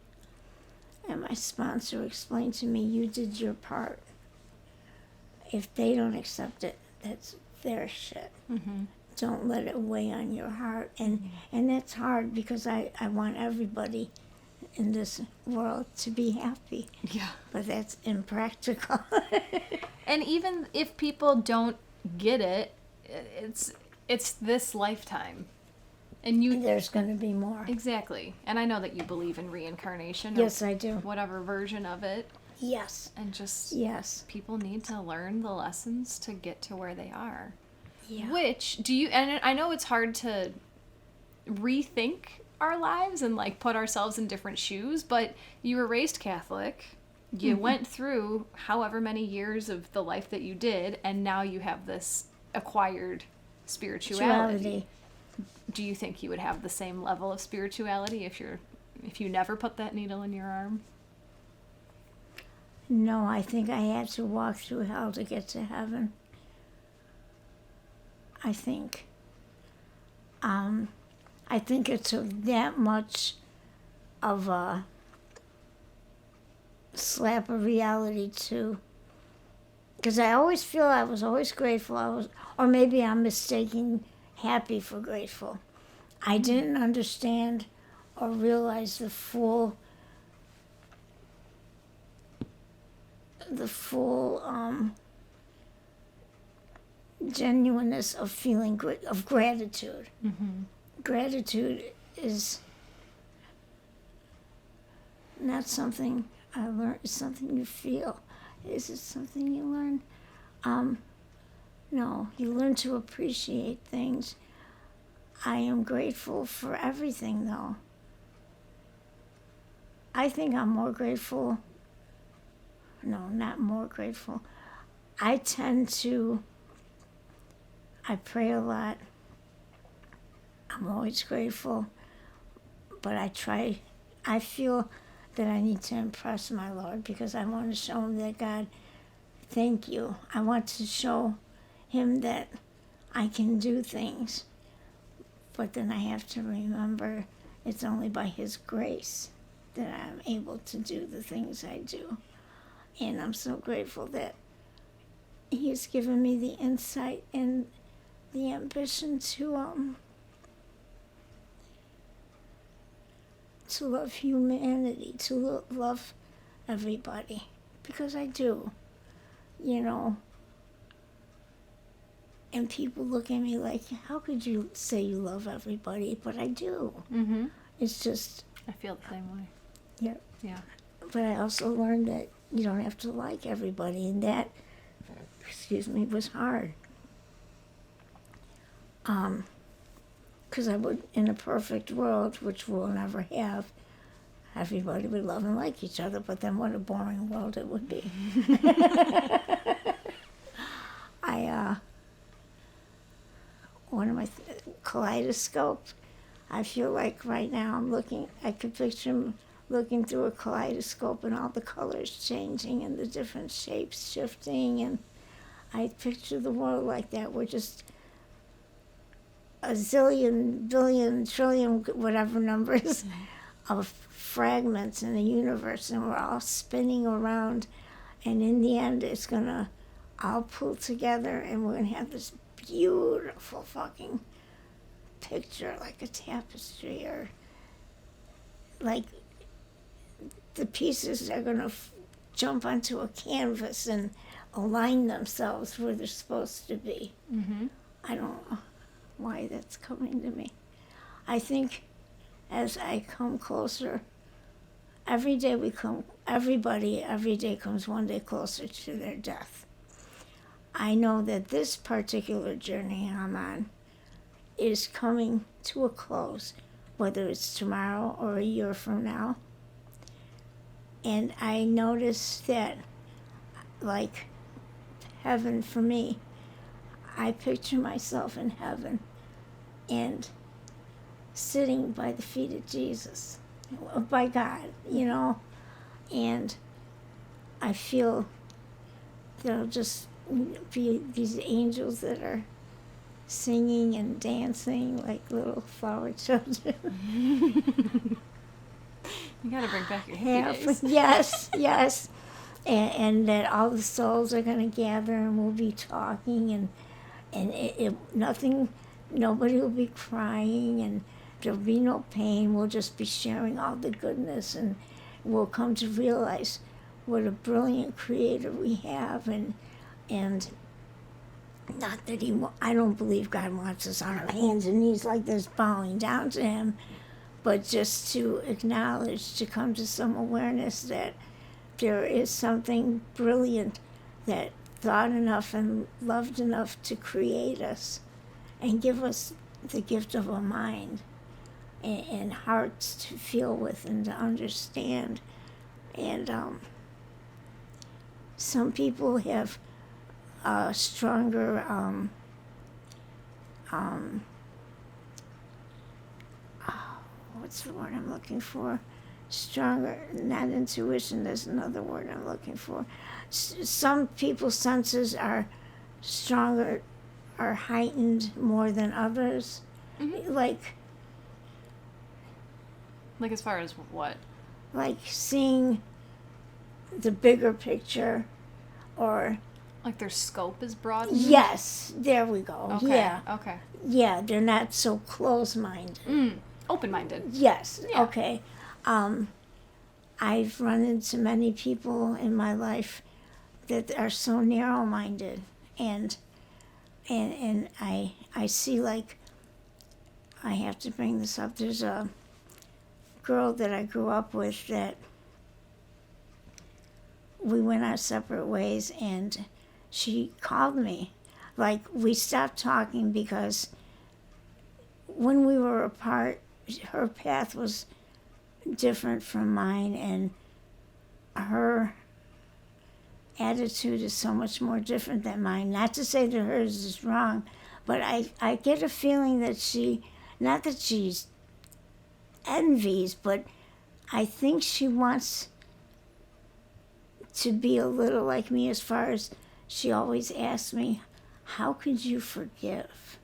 And my sponsor explained to me, you did your part. If they don't accept it, that's their shit. Don't let it weigh on your heart. And that's hard, because I want everybody in this world to be happy. Yeah. But that's impractical. And even if people don't get it, it's this lifetime. And There's going to be more. Exactly. And I know that you believe in reincarnation. Yes, I do. Whatever version of it. Yes. And just Yes. people need to learn the lessons to get to where they are. Yeah. Which and I know it's hard to rethink our lives and like put ourselves in different shoes, but you were raised Catholic. You went through however many years of the life that you did, and now you have this acquired spirituality. Do you think you would have the same level of spirituality if you never put that needle in your arm? No, I think I had to walk through hell to get to heaven. I think it took that much of a slap of reality too. Because I always feel I was always grateful. Or maybe I'm mistaking happy for grateful. I didn't understand or realize the full genuineness of feeling of gratitude. Gratitude is not something I learned. It's something you feel. Is it something you learn? No, you learn to appreciate things. I am grateful for everything, though. I think I'm more grateful No, not more grateful. I pray a lot. I'm always grateful, but I feel that I need to impress my Lord because I want to show him that, God, thank you. I want to show him that I can do things, but then I have to remember it's only by his grace that I'm able to do the things I do. And I'm so grateful that he's given me the insight and the ambition to love humanity, to love everybody, because I do, you know. And people look at me like, how could you say you love everybody? But I do. Mm-hmm. It's just... I feel the same way. Yeah. Yeah. But I also learned that you don't have to like everybody, and that, was hard. Because I would, in a perfect world, which we'll never have, everybody would love and like each other, but then what a boring world it would be. One of my kaleidoscopes, I feel like right now I could picture him looking through a kaleidoscope and all the colors changing and the different shapes shifting, and I picture the world like that. We're just a zillion, billion, trillion, whatever numbers of fragments in the universe, and we're all spinning around, and in the end it's gonna all pull together and we're gonna have this beautiful fucking picture, like a tapestry, or like the pieces are gonna jump onto a canvas and align themselves where they're supposed to be. Mm-hmm. I don't know why that's coming to me. I think as I come closer, every day comes one day closer to their death. I know that this particular journey I'm on is coming to a close, whether it's tomorrow or a year from now. And I notice that, like heaven for me, I picture myself in heaven and sitting by the feet of Jesus, by God, you know, and I feel there'll just be these angels that are singing and dancing like little flower children. You gotta bring back your hippie days. Yes. And that all the souls are going to gather and we'll be talking, and nobody will be crying, and there'll be no pain. We'll just be sharing all the goodness, and we'll come to realize what a brilliant creator we have, and not that I don't believe God wants us on our hands and knees like this bowing down to him, but just to acknowledge, to come to some awareness that there is something brilliant that thought enough and loved enough to create us and give us the gift of a mind and hearts to feel with and to understand. And some people have stronger what's the word I'm looking for? Stronger, not intuition, there's another word I'm looking for. Some people's senses are stronger, are heightened more than others. Mm-hmm. Like as far as what? Like seeing the bigger picture, or... Like their scope is broad? Yes, there we go. Okay. Yeah. Okay. Yeah, they're not so close-minded. Open-minded. Yes, yeah. Okay. I've run into many people in my life that are so narrow-minded, and I see, like, I have to bring this up. There's a girl that I grew up with that we went our separate ways, and she called me. Like, we stopped talking because when we were apart, her path was different from mine, and attitude is so much more different than mine. Not to say that hers is wrong, but I get a feeling that not that she's envies, but I think she wants to be a little like me as far as she always asks me, how could you forgive?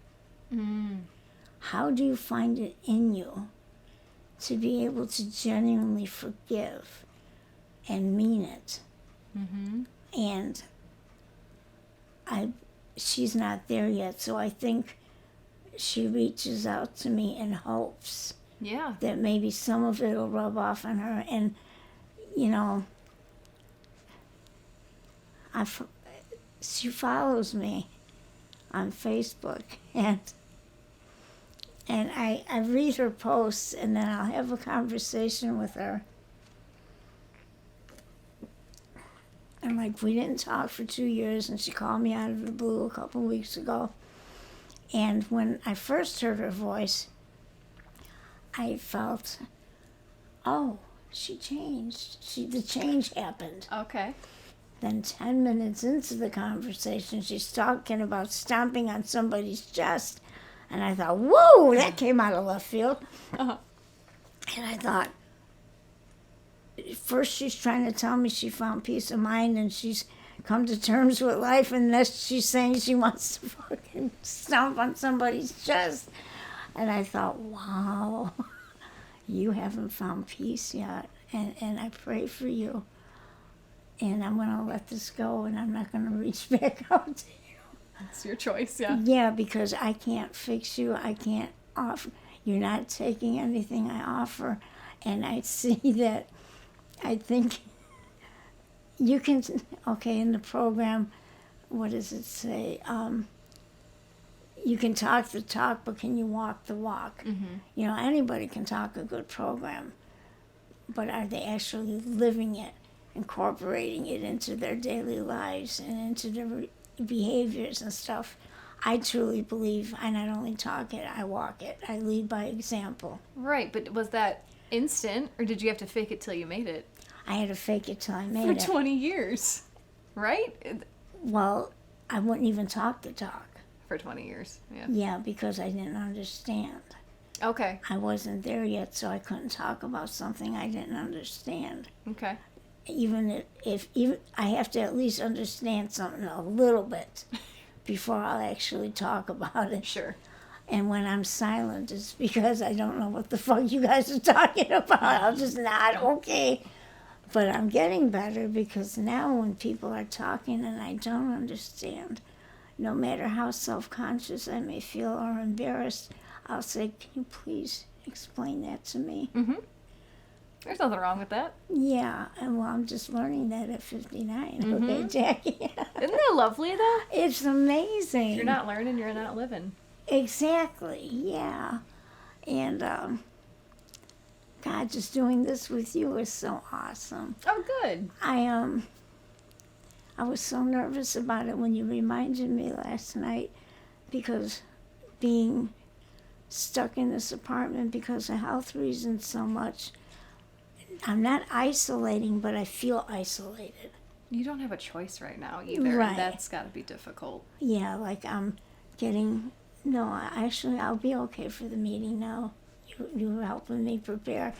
How do you find it in you to be able to genuinely forgive and mean it? And she's not there yet, so I think she reaches out to me in hopes that maybe some of it will rub off on her. And, you know, she follows me on Facebook, and I read her posts, and then I'll have a conversation with her. And like, we didn't talk for 2 years, and she called me out of the blue a couple weeks ago. And when I first heard her voice, I felt, oh, she changed. The change happened. Okay. Then 10 minutes into the conversation, she's talking about stomping on somebody's chest. And I thought, whoa, that came out of left field. And I thought, first she's trying to tell me she found peace of mind and she's come to terms with life, and then she's saying she wants to fucking stomp on somebody's chest. And I thought, wow, you haven't found peace yet. And I pray for you. And I'm going to let this go, and I'm not going to reach back out to you. It's your choice, yeah. Yeah, because I can't fix you. I can't offer. You're not taking anything I offer. And I see that. I think you can, okay, in the program, what does it say? You can talk the talk, but can you walk the walk? You know, anybody can talk a good program, but are they actually living it, incorporating it into their daily lives and into their behaviors and stuff? I truly believe I not only talk it, I walk it. I lead by example. Right, but was that instant, or did you have to fake it till you made it? I had to fake it till I made it. For 20 years, right? Well, I wouldn't even talk the talk. For 20 years, yeah. Yeah, because I didn't understand. Okay. I wasn't there yet, so I couldn't talk about something I didn't understand. Okay. Even if I have to at least understand something a little bit before I'll actually talk about it. Sure. And when I'm silent, it's because I don't know what the fuck you guys are talking about. I'll just nod, okay. But I'm getting better, because now when people are talking and I don't understand, no matter how self-conscious I may feel or embarrassed, I'll say, can you please explain that to me? There's nothing wrong with that. Yeah, and well, I'm just learning that at 59. Okay, Jackie? Isn't that lovely, though? It's amazing. If you're not learning, you're not living. Exactly, yeah. And God, just doing this with you is so awesome. Oh, good. I was so nervous about it when you reminded me last night, because being stuck in this apartment because of health reasons so much, I'm not isolating, but I feel isolated. You don't have a choice right now either. Right. That's got to be difficult. Yeah, like I'm getting, no, actually I'll be okay for the meeting now. You were helping me prepare.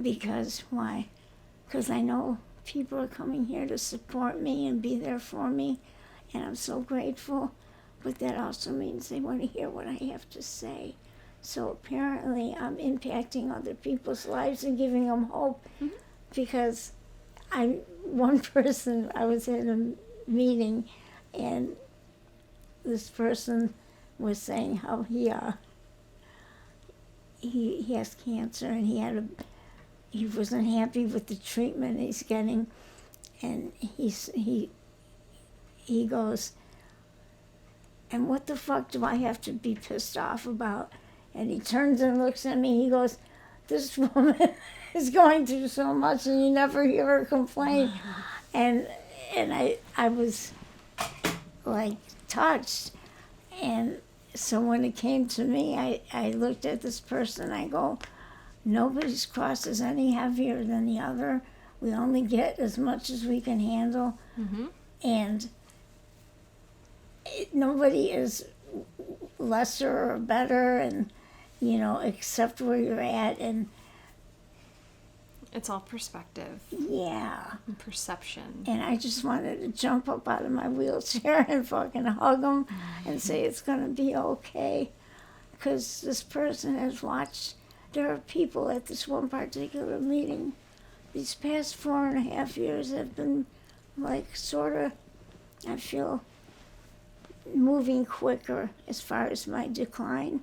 Because, why? Because I know people are coming here to support me and be there for me, and I'm so grateful. But that also means they want to hear what I have to say. So apparently I'm impacting other people's lives and giving them hope. Because one person, I was at a meeting, and this person was saying how he has cancer, and he wasn't happy with the treatment he's getting, and he goes, and what the fuck do I have to be pissed off about? And he turns and looks at me, he goes, this woman is going through so much and you never hear her complain. And I was like touched. And so when it came to me, I looked at this person, I go, nobody's cross is any heavier than the other, we only get as much as we can handle. Mm-hmm. And nobody is lesser or better, and, accept where you're at. And It's all perspective yeah. and perception. And I just wanted to jump up out of my wheelchair and fucking hug him and say it's going to be okay. Because this person has watched, there are people at this one particular meeting. These past 4.5 years have been like sort of, I feel, moving quicker as far as my decline.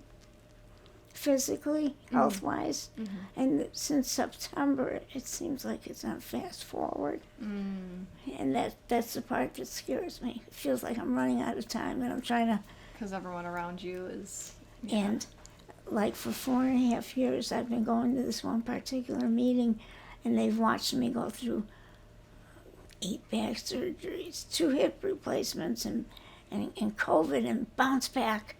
Physically, health-wise. Mm-hmm. And since September, it seems like it's on fast forward. And that's the part that scares me. It feels like I'm running out of time, and I'm trying to... Because everyone around you is... Yeah. And like for 4.5 years, I've been going to this one particular meeting, and they've watched me go through 8 back surgeries, 2 hip replacements, and COVID, and bounce back.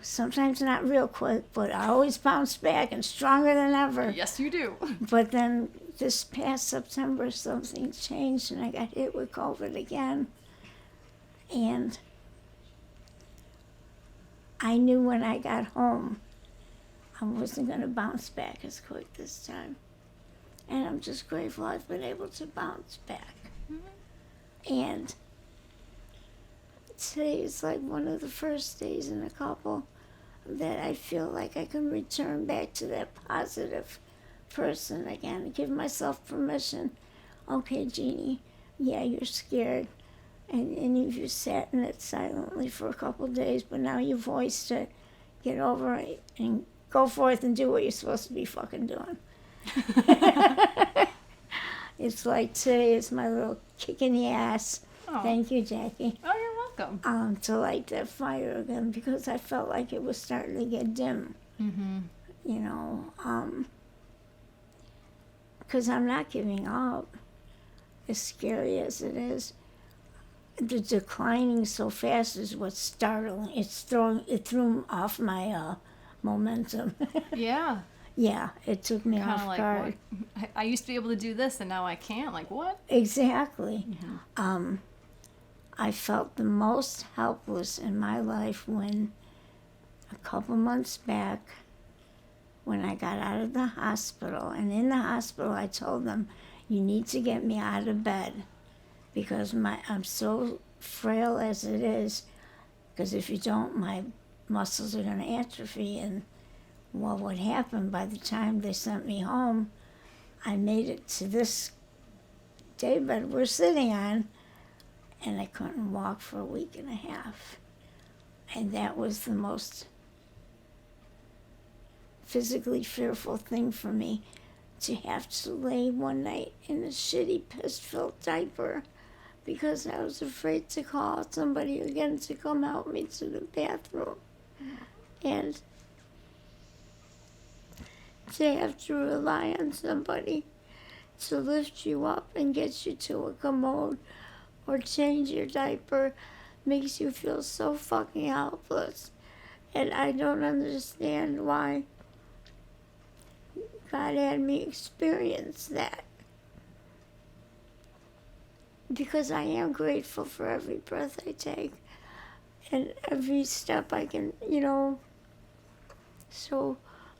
Sometimes not real quick, but I always bounce back and stronger than ever. Yes, you do. But then this past September, something changed, and I got hit with COVID again. And I knew when I got home, I wasn't going to bounce back as quick this time. And I'm just grateful I've been able to bounce back. Mm-hmm. And today is like one of the first days in a couple that I feel like I can return back to that positive person again. Give myself permission. Okay, Jeanie, yeah, you're scared. And you sat in it silently for a couple days, but now you voiced it. Get over it and go forth and do what you're supposed to be fucking doing. It's like today is my little kick in the ass. Oh. Thank you, Jackie. Oh, you're welcome. To light that fire again, because I felt like it was starting to get dim. Mm-hmm. Because I'm not giving up, as scary as it is. The declining so fast is what's startling. It threw off my momentum. Yeah. Yeah, it took me Kinda off like, guard. What? I used to be able to do this, and now I can't. Like, what? Exactly. Mm-hmm. I felt the most helpless in my life when, a couple months back, when I got out of the hospital. And in the hospital, I told them, you need to get me out of bed, because I'm so frail as it is, because if you don't, my muscles are going to atrophy. And well, what happened, by the time they sent me home, I made it to this daybed we're sitting on, and I couldn't walk for a week and a half. And that was the most physically fearful thing for me, to have to lay one night in a shitty piss-filled diaper, because I was afraid to call somebody again to come help me to the bathroom. And to have to rely on somebody to lift you up and get you to a commode or change your diaper makes you feel so fucking helpless. And I don't understand why God had me experience that. Because I am grateful for every breath I take and every step I can, So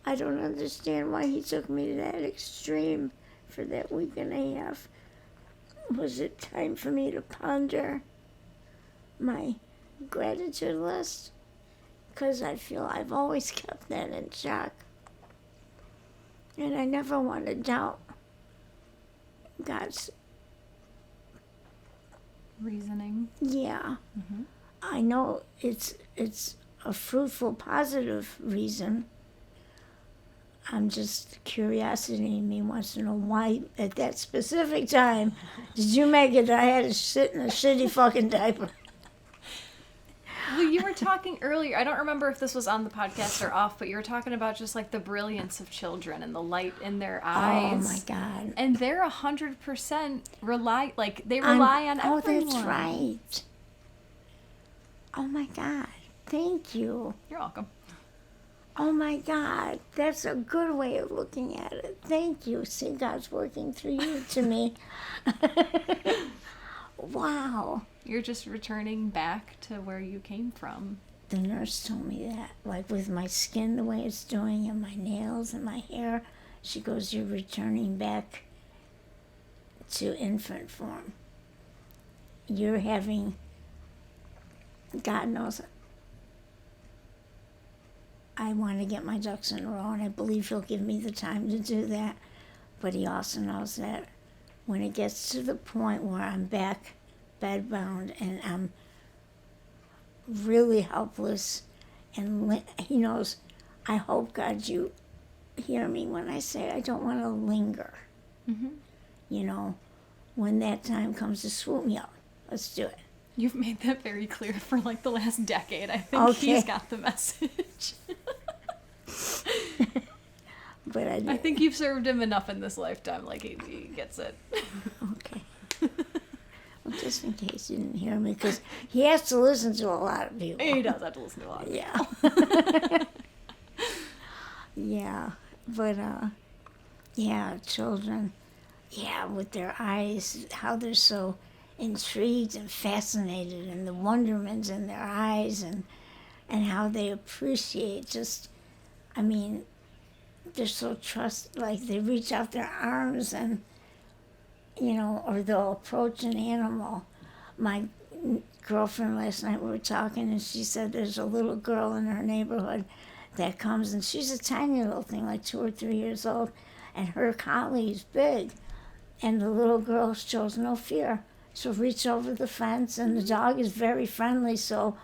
I don't understand why he took me to that extreme for that week and a half. Was it time for me to ponder my gratitude list? Because I feel I've always kept that in check. And I never want to doubt God's reasoning. Yeah. Mm-hmm. I know it's a fruitful, positive reason. I'm just, curiosity in me wants to know why at that specific time did you make it that I had to sit in a shitty fucking diaper. Well, you were talking earlier, I don't remember if this was on the podcast or off, but you were talking about just like the brilliance of children and the light in their eyes. Oh my God. And they're 100% rely on everyone. Oh, that's right. Oh my God. Thank you. You're welcome. Oh my God, that's a good way of looking at it. Thank you. See, God's working through you to me. Wow. You're just returning back to where you came from. The nurse told me that, like with my skin the way it's doing and my nails and my hair, she goes, you're returning back to infant form. You're having, God knows, I want to get my ducks in a row, and I believe he'll give me the time to do that. But he also knows that when it gets to the point where I'm back bedbound and I'm really helpless, and he knows, I hope, God, you hear me when I say I don't want to linger. Mm-hmm. You know, when that time comes to swoop me up, let's do it. You've made that very clear for like the last decade. I think Okay. he's got the message. But I think you've served him enough in this lifetime, like he gets it. Okay. Well, just in case you didn't hear me, because he has to listen to a lot of people. He does have to listen to a lot of Yeah. Yeah. But, yeah, children, yeah, with their eyes, how they're so intrigued and fascinated, and the wonderment in their eyes, and how they appreciate just, I mean, they're so like they reach out their arms and, you know, or they'll approach an animal. My girlfriend last night, we were talking, and she said there's a little girl in her neighborhood that comes, and she's a tiny little thing, like 2 or 3 years old, and her collie is big, and the little girl shows no fear. She'll reach over the fence, and the dog is very friendly, so,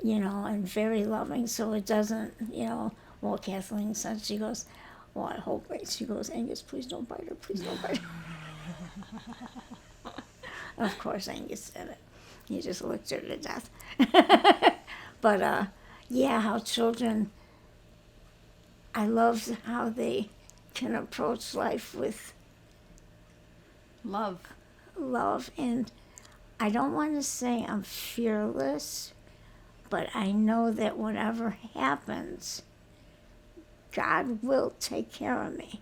you know, and very loving, so it doesn't, you know. Well, Kathleen said, she goes, well, I hope, right? She goes, Angus, please don't bite her, please don't bite her. Of course, Angus said it. He just licked her to death. But, yeah, how children, I love how they can approach life with love. And I don't want to say I'm fearless, but I know that whatever happens, God will take care of me.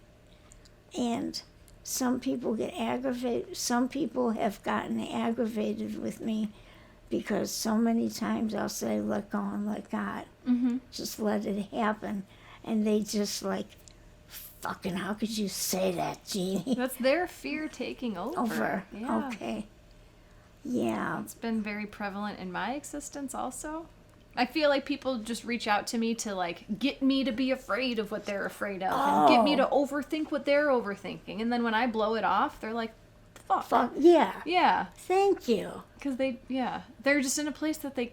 And some people get aggravated. Some people have gotten aggravated with me because so many times I'll say, let go and let God. Mm-hmm. Just let it happen. And they just like, fucking, how could you say that, Jeanie? That's their fear taking over. Yeah. Okay. Yeah. It's been very prevalent in my existence also. I feel like people just reach out to me to like get me to be afraid of what they're afraid of and get me to overthink what they're overthinking. And then when I blow it off, they're like, fuck. Yeah. Yeah. Thank you. Because they're just in a place that they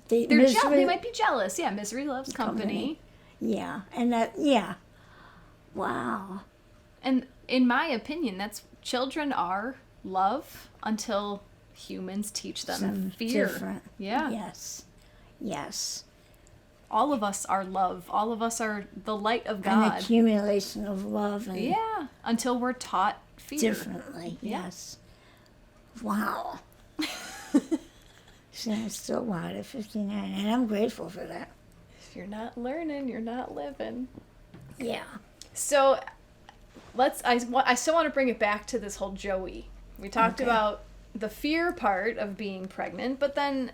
Misery, might be jealous. Yeah, misery loves company. Yeah. And that, yeah. Wow. And in my opinion, that's children are love until humans teach them Some fear. Different. Yeah. Yes. All of us are love. All of us are the light of God. An accumulation of love. And yeah. Until we're taught fear. Differently. Yeah. Yes. Wow. See, I'm still wild at 59, and I'm grateful for that. If you're not learning, you're not living. Yeah. So, I still want to bring it back to this whole Joey. We talked about the fear part of being pregnant, but then,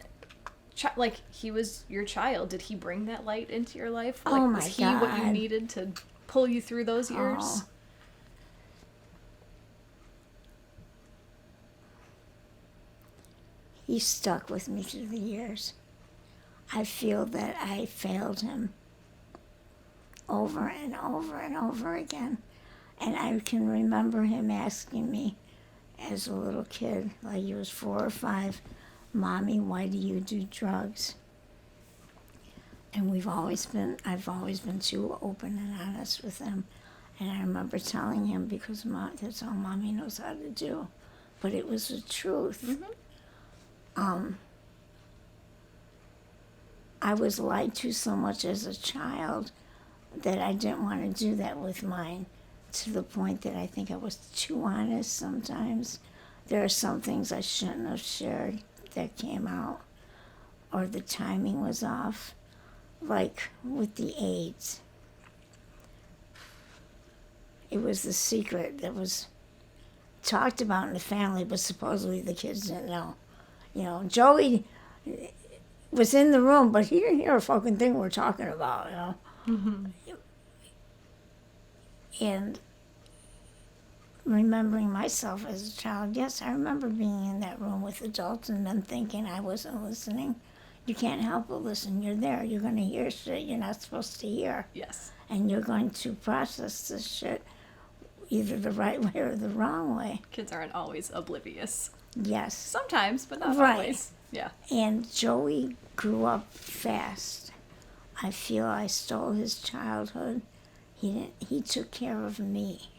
like, he was your child. Did he bring that light into your life? Like, Oh my was he God. what you needed to pull you through those years? Oh. He stuck with me through the years. I feel that I failed him over and over and over again. And I can remember him asking me as a little kid, like he was 4 or 5, Mommy, why do you do drugs? And I've always been too open and honest with him. And I remember telling him, because that's all Mommy knows how to do. But it was the truth. Mm-hmm. I was lied to so much as a child that I didn't want to do that with mine, to the point that I think I was too honest sometimes. There are some things I shouldn't have shared that came out, or the timing was off, like with the AIDS. it was the secret that was talked about in the family, but supposedly the kids didn't know. You know, Joey was in the room, but he didn't hear a fucking thing we're talking about, you know. Mm-hmm. And remembering myself as a child, yes, I remember being in that room with adults and them thinking I wasn't listening. You can't help but listen. You're there. You're going to hear shit you're not supposed to hear. Yes. And you're going to process this shit either the right way or the wrong way. Kids aren't always oblivious. Yes. Sometimes, but not Right. always. Yeah. And Joey grew up fast. I feel I stole his childhood. He took care of me.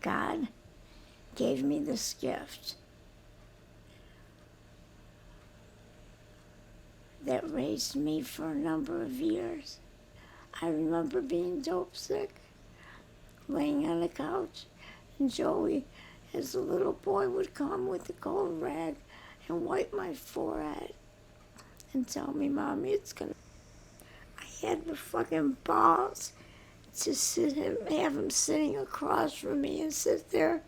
God gave me this gift that raised me for a number of years. I remember being dope sick, laying on the couch, and Joey, as a little boy, would come with a cold rag and wipe my forehead and tell me, Mommy, it's gonna... I had the fucking balls to have him sitting across from me and sit there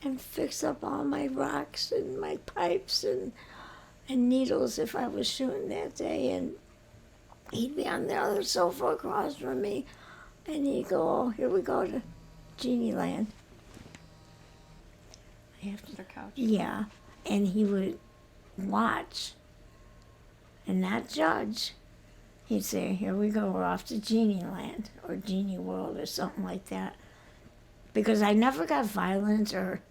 and fix up all my rocks and my pipes and needles if I was shooting that day. And he'd be on the other sofa across from me, and he'd go, oh, here we go to Jeannie Land. I have to... Their couch. Yeah, and he would watch and not judge. He'd say, here we go, we're off to Jeannie Land or Jeannie World or something like that. Because I never got violent, or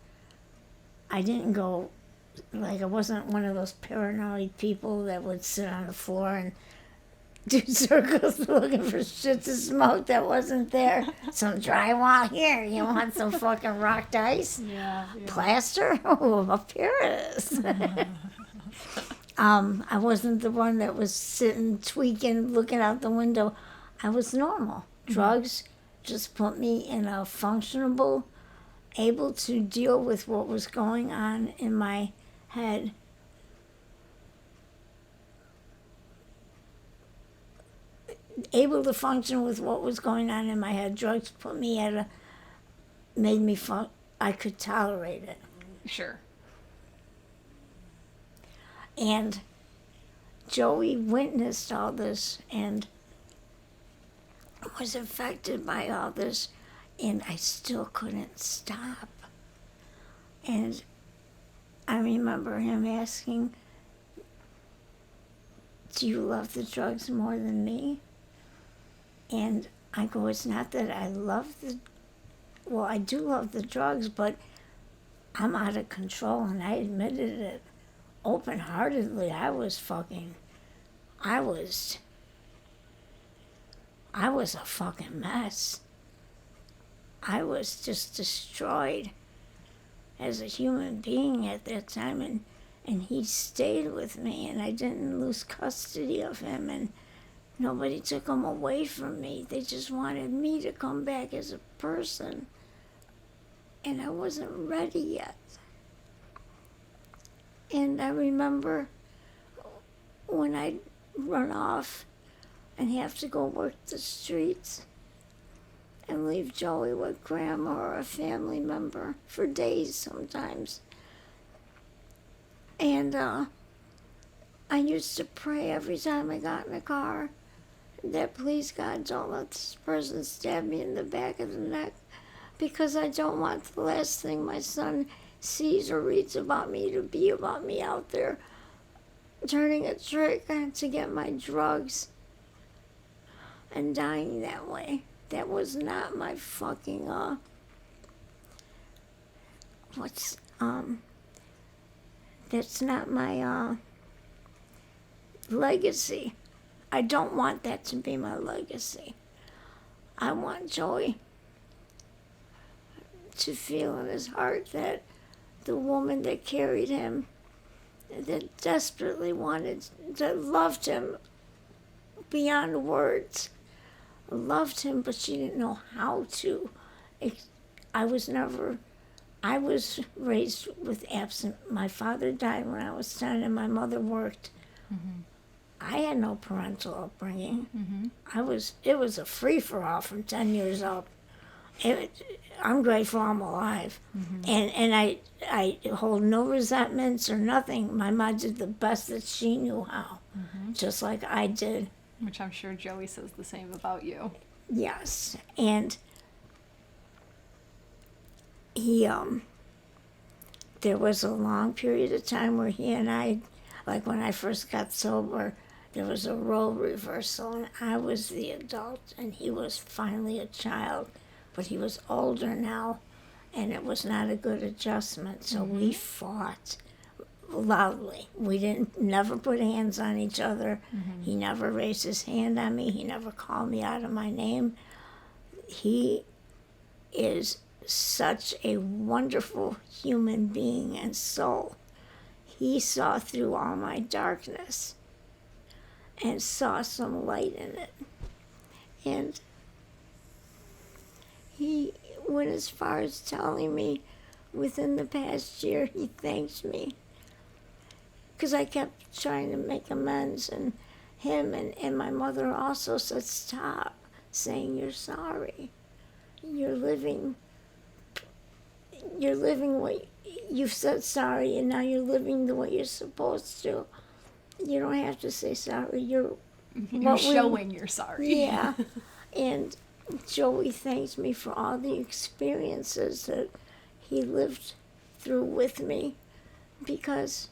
I didn't go, like, I wasn't one of those paranoid people that would sit on the floor and do circles looking for shit to smoke that wasn't there. Some drywall here, you want some fucking rock dice? Yeah. Plaster? Oh, up here it is. I wasn't the one that was sitting, tweaking, looking out the window. I was normal. Drugs just put me in a functionable, able to deal with what was going on in my head. Able to function with what was going on in my head. Drugs put me at a, made me I could tolerate it. Sure. And Joey witnessed all this and was affected by all this, and I still couldn't stop. And I remember him asking, do you love the drugs more than me? And I go, it's not that I love well, I do love the drugs, but I'm out of control, and I admitted it open-heartedly. I was a fucking mess. I was just destroyed as a human being at that time, and he stayed with me, and I didn't lose custody of him, and nobody took him away from me. They just wanted me to come back as a person, and I wasn't ready yet. And I remember when I'd run off and have to go work the streets and leave Joey with grandma or a family member for days sometimes. And I used to pray every time I got in the car that, please God, don't let this person stab me in the back of the neck, because I don't want the last thing my son sees or reads about me to be about me out there turning a trick to get my drugs and dying that way. That was not my fucking that's not my legacy. I don't want that to be my legacy. I want Joey to feel in his heart that the woman that carried him, that desperately that loved him beyond words, loved him, but she didn't know how to. I was raised with my father died when I was 10 and my mother worked. Mm-hmm. I had no parental upbringing. Mm-hmm. It was a free-for-all from 10 years up. I'm grateful I'm alive. And I hold no resentments or nothing. My mom did the best that she knew how, just like I did. Which I'm sure Joey says the same about you. Yes. And he, there was a long period of time where he and I, like when I first got sober, there was a role reversal, and I was the adult, and he was finally a child, but he was older now, and it was not a good adjustment, so we fought loudly. We never put hands on each other. He never raised his hand on me. He never called me out of my name. He is such a wonderful human being and soul. He saw through all my darkness and saw some light in it. And he went as far as telling me within the past year he thanked me. Because I kept trying to make amends, and him and my mother also said, stop saying you're sorry. You're living what you've said sorry, and now you're living the way you're supposed to. You don't have to say sorry. You're showing you're sorry. Yeah. And Joey thanked me for all the experiences that he lived through with me, because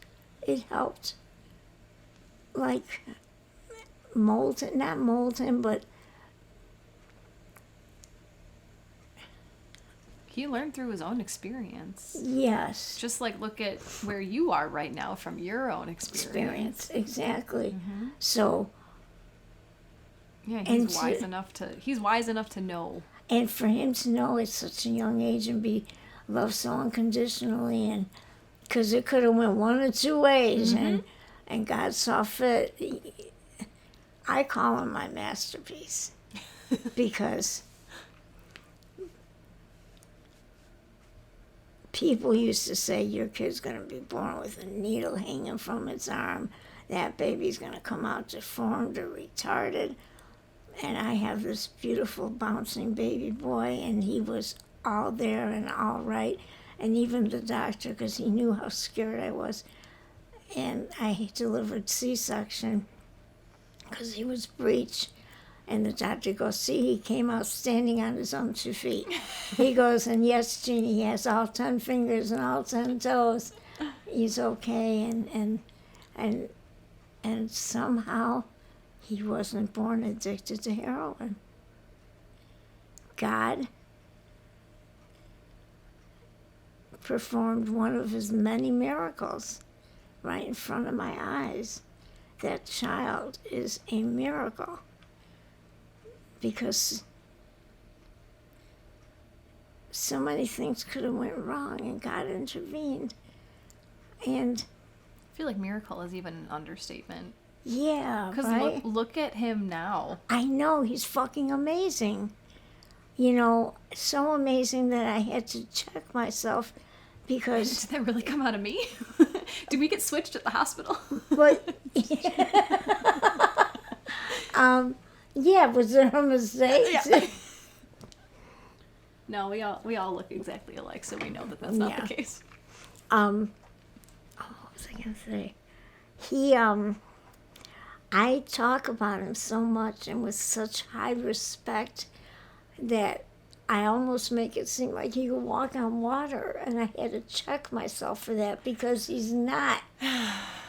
it helped, like, not mold him, but He learned through his own experience. yes. Just like look at where you are right now from your own experience. Exactly. So, Yeah, And he's wise enough to know. and for him to know at such a young age and be loved so unconditionally, and because it could have went one or two ways, and God saw fit. I call him my masterpiece because people used to say your kid's going to be born with a needle hanging from its arm. That baby's going to come out deformed or retarded. And I have this beautiful bouncing baby boy, and he was all there and all right. And even the doctor, because he knew how scared I was. And I delivered C-section because he was breech. And the doctor goes, see, he came out standing on his own 2 feet. He goes, and yes, Jeanie, he has all 10 fingers and all 10 toes. He's okay. And somehow he wasn't born addicted to heroin. God performed one of his many miracles right in front of my eyes. That child is a miracle, because so many things could have went wrong, and God intervened. And I feel like miracle is even an understatement. yeah, Because right? look at him now. I know, he's fucking amazing. You know, so amazing that I had to check myself, because Did that really come out of me? Did we get switched at the hospital? but yeah, was there a mistake? Yeah. No, we all look exactly alike, so we know that that's not the case. What was I gonna say? He I talk about him so much and with such high respect that I almost make it seem like he could walk on water, and I had to check myself for that, because he's not.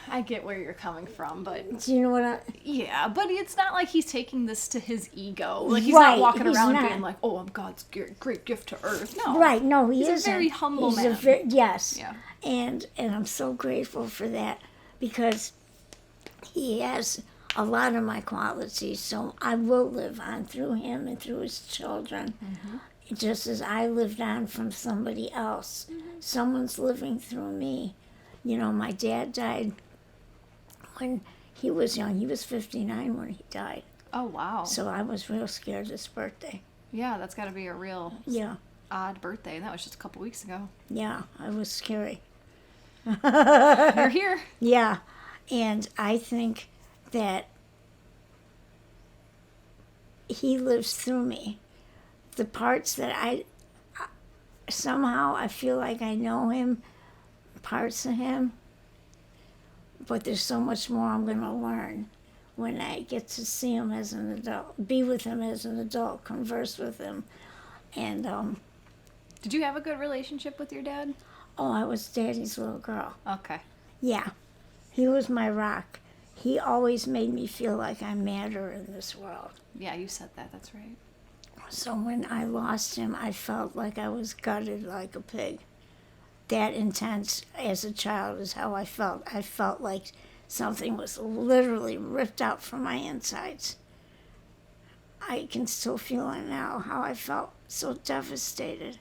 I get where you're coming from, but Do you know what I? yeah, but it's not like he's taking this to his ego. Like he's Right, not walking he's around not. being like, "Oh, I'm God's great gift to earth." No, Right? No, he He's a isn't. very humble He's man. Yes. Yeah. And I'm so grateful for that, because he has a lot of my qualities. So I will live on through him and through his children, just as I lived on from somebody else. Someone's living through me. You know, my dad died when he was young. He was 59 when he died. Oh wow. So I was real scared this birthday. Yeah, that's got to be a real Yeah, odd birthday. And that was just a couple weeks ago. yeah, I was scary. You're here. Yeah, and I think that he lives through me the parts that somehow I feel like I know him, parts of him, but there's so much more I'm going to learn when I get to see him as an adult, be with him as an adult, converse with him. And, Did you have a good relationship with your dad? oh, I was Daddy's little girl. Okay. Yeah, he was my rock. He always made me feel like I matter in this world. Yeah, you said that. That's right. So when I lost him, I felt like I was gutted like a pig. That intense as a child is how I felt. I felt like something was literally ripped out from my insides. I can still feel it now, how I felt so devastated.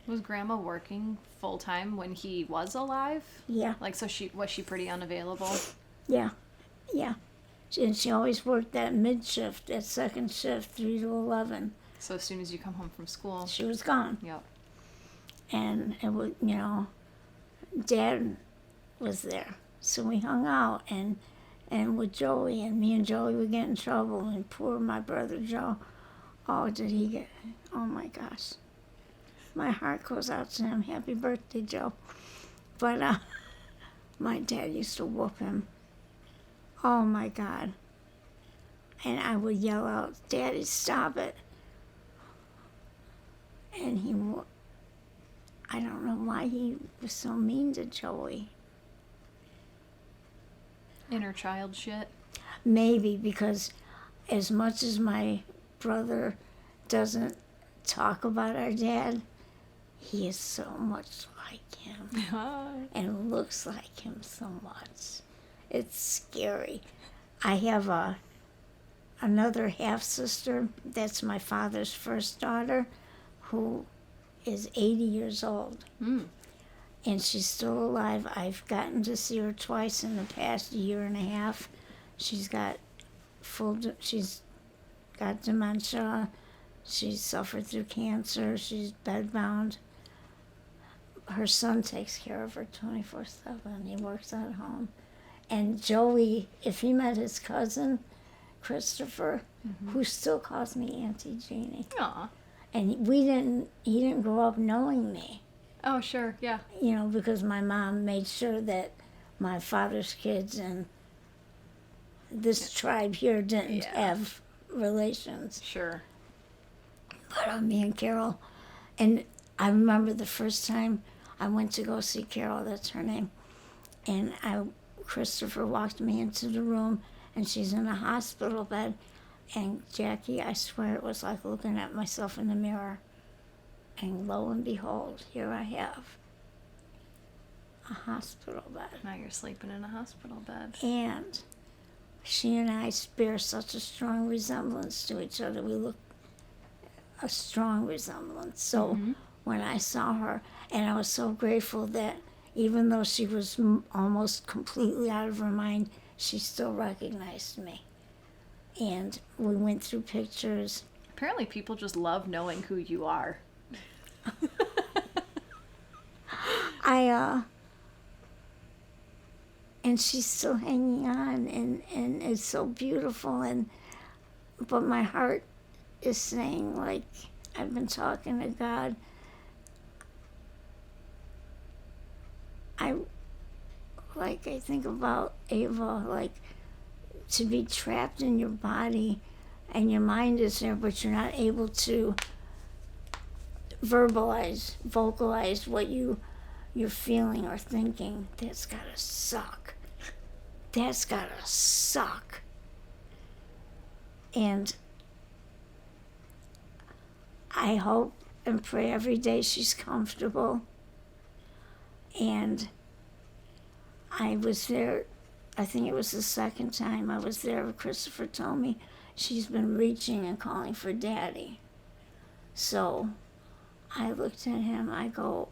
Was Grandma working full time when he was alive? Yeah, Like, so was she pretty unavailable? yeah, yeah. And she always worked that mid shift, that second shift, 3 to 11. So as soon as you come home from school. She was gone. Yep. And it was, Dad was there. So we hung out and with Joey, and me and Joey would get in trouble, and poor my brother Joe. Oh, did he get, oh my gosh. My heart goes out to him. Happy birthday, Joe. But my dad used to whoop him. Oh my God. And I would yell out, Daddy, stop it. And I don't know why he was so mean to Joey. Inner child shit. Maybe because as much as my brother doesn't talk about our dad, he is so much like him and looks like him so much. It's scary. I have another half-sister that's my father's first daughter who is 80 years old. And she's still alive. I've gotten to see her twice in the past year and a half. She's got dementia. She's suffered through cancer. She's bedbound. Her son takes care of her 24/7. He works at home. And Joey, if he met his cousin, Christopher, who still calls me Auntie Jeanie. Aw. And he didn't grow up knowing me. Oh, sure, yeah. Because my mom made sure that my father's kids and this tribe here didn't have relations. Sure. But me and Carol, and I remember the first time I went to go see Carol, that's her name, and Christopher walked me into the room, and she's in a hospital bed, and Jackie, I swear it was like looking at myself in the mirror. And lo and behold, here I have a hospital bed. Now you're sleeping in a hospital bed. And she and I bear such a strong resemblance to each other. We look a strong resemblance. So when I saw her, and I was so grateful that even though she was almost completely out of her mind, she still recognized me. And we went through pictures. Apparently people just love knowing who you are. And she's still hanging on, and it's so beautiful, but my heart is saying, like, I've been talking to God. I think about Ava, like, to be trapped in your body, and your mind is there, but you're not able to vocalize what you're feeling or thinking. That's gotta suck. That's gotta suck. And I hope and pray every day she's comfortable. And I was there, I think it was the second time I was there, Christopher told me she's been reaching and calling for Daddy. So I looked at him, I go,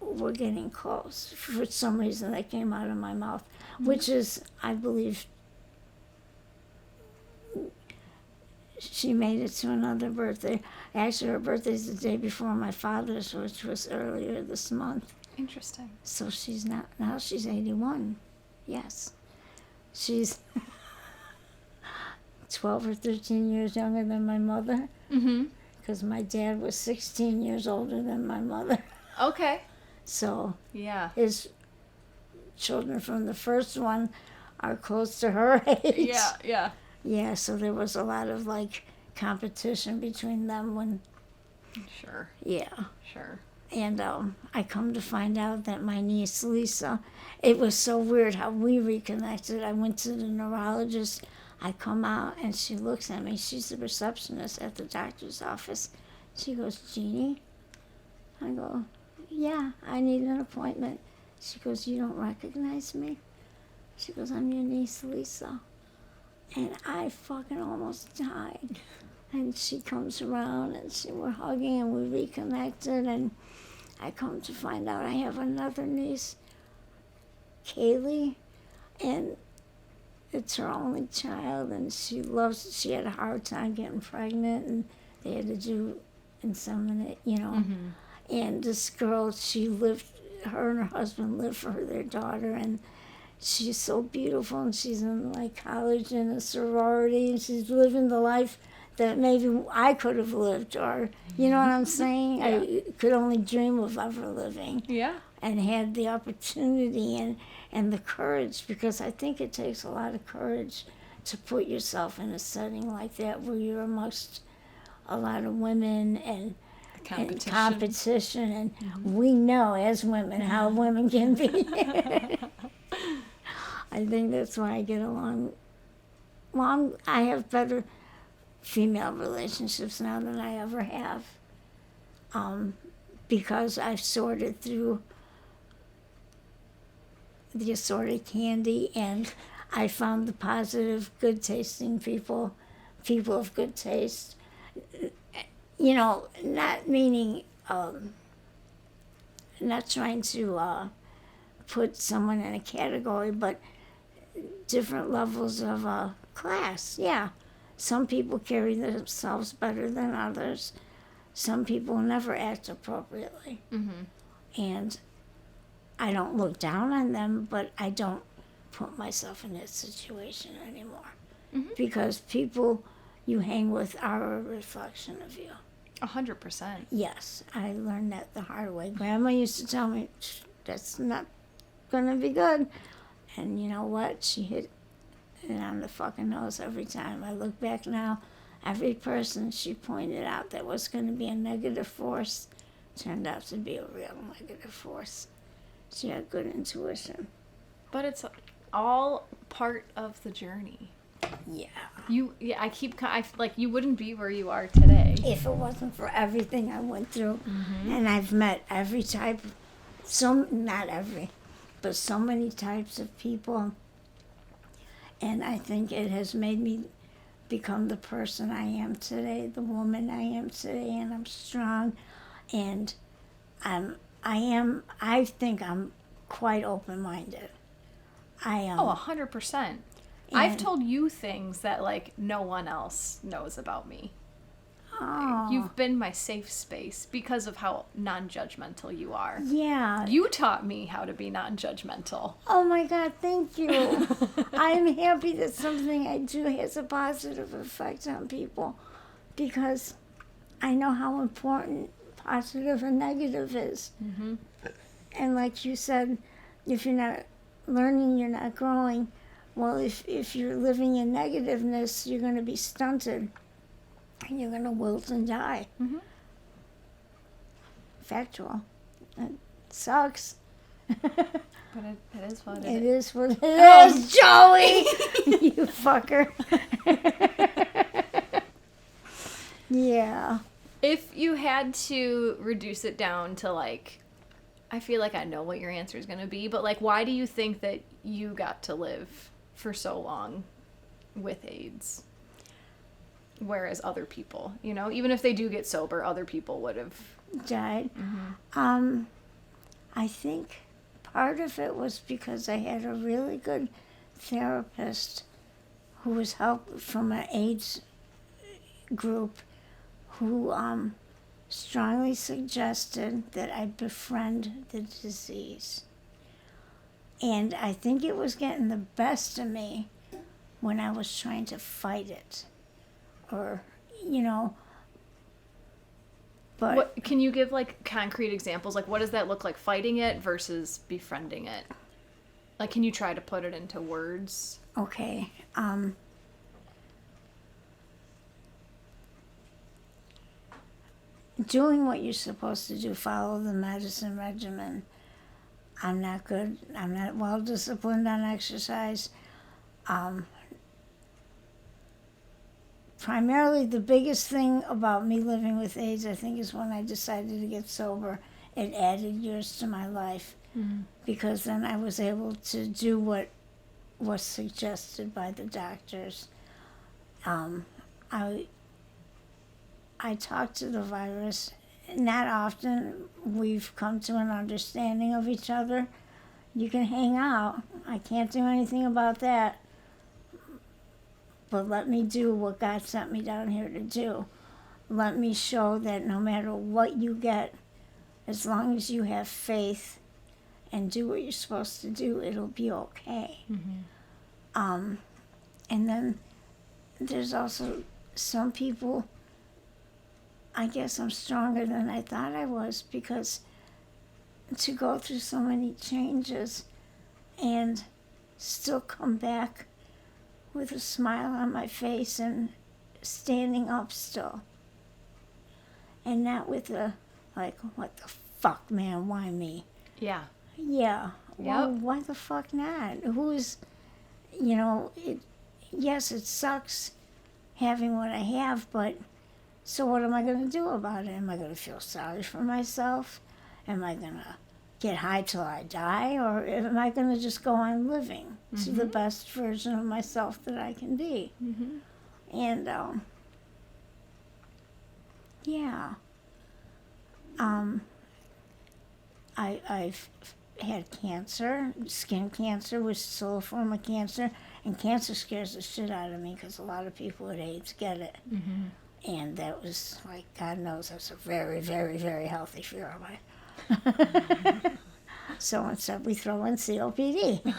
we're getting close. For some reason that came out of my mouth, which is, I believe, she made it to another birthday. Actually, her birthday's the day before my father's, which was earlier this month. Interesting. So now she's 81. Yes. She's 12 or 13 years younger than my mother. Because my dad was 16 years older than my mother. Okay. So Yeah. his children from the first one are close to her age. Yeah. Yeah, so there was a lot of like competition between them when, Sure. yeah. Sure. And I come to find out that my niece Lisa, it was so weird how we reconnected. I went to the neurologist. I come out and she looks at me. She's the receptionist at the doctor's office. She goes, Jeanie? I go, yeah, I need an appointment. She goes, you don't recognize me? She goes, I'm your niece Lisa. And I fucking almost died. And she comes around and we're hugging and we reconnected. And I come to find out I have another niece, Kaylee, and it's her only child. And she had a hard time getting pregnant, and they had to do inseminate, And this girl, her and her husband lived for their daughter, and she's so beautiful, and she's in like college in a sorority, and she's living the life that maybe I could have lived, or you know what I'm saying? Yeah. I could only dream of ever living. Yeah. And had the opportunity and the courage, because I think it takes a lot of courage to put yourself in a setting like that where you're amongst a lot of women and competition, and we know as women how women can be. I think that's why I get along. Well, I have better female relationships now than I ever have, because I've sorted through the assorted candy, and I found the positive, good tasting people of good taste. Not meaning, not trying to put someone in a category, but different levels of class. Yeah. Some people carry themselves better than others. Some people never act appropriately. And I don't look down on them, but I don't put myself in that situation anymore. Because people you hang with are a reflection of you. 100%. Yes, I learned that the hard way. Grandma used to tell me, that's not going to be good. And you know what? She hit it on the fucking nose every time. I look back now, every person she pointed out that was going to be a negative force turned out to be a real negative force. She had good intuition. But it's all part of the journey. Yeah. You wouldn't be where you are today if it wasn't for everything I went through. And I've met every type, not every, but so many types of people. And I think it has made me become the person I am today, the woman I am today, and I'm strong. And I think I'm quite open-minded. 100%. I've told you things that no one else knows about me. Oh. You've been my safe space because of how non-judgmental you are. Yeah. You taught me how to be non-judgmental. Oh my God, thank you. I'm happy that something I do has a positive effect on people, because I know how important positive and negative is. And like you said, if you're not learning, you're not growing. Well, if you're living in negativeness, you're going to be stunted, and you're going to wilt and die. Factual. It sucks. But it is what it is. It is what it is, Joey! You fucker. Yeah. If you had to reduce it down to I feel like I know what your answer is going to be, but why do you think that you got to live for so long with AIDS, whereas other people, even if they do get sober, other people would have died? I think part of it was because I had a really good therapist who was helped from an AIDS group, who strongly suggested that I befriend the disease. And I think it was getting the best of me when I was trying to fight it. Or, But What can you give like concrete examples? Like, what does that look like, fighting it versus befriending it? Like, can you try to put it into words? okay, doing what you're supposed to do, follow the medicine regimen. I'm not good. I'm not well disciplined on exercise. Primarily, the biggest thing about me living with AIDS, I think, is when I decided to get sober. It added years to my life because then I was able to do what was suggested by the doctors. I talk to the virus. Not often. We've come to an understanding of each other. You can hang out. I can't do anything about that. But let me do what God sent me down here to do. Let me show that no matter what you get, as long as you have faith and do what you're supposed to do, it'll be okay. And then there's also some people, I guess I'm stronger than I thought I was, because to go through so many changes and still come back with a smile on my face and standing up still. And not with a, like, what the fuck, man, why me? Yeah. Yeah. Well, Yep. why the fuck not? Yes, it sucks having what I have, but so what am I going to do about it? Am I going to feel sorry for myself? Am I going to get high till I die? Or am I going to just go on living to the best version of myself that I can be? And, yeah. I've had cancer, skin cancer, which is still a form of cancer, and cancer scares the shit out of me because a lot of people with AIDS get it. And that was, like, God knows, that's a very, very, very healthy fear of mine. So instead we throw in COPD.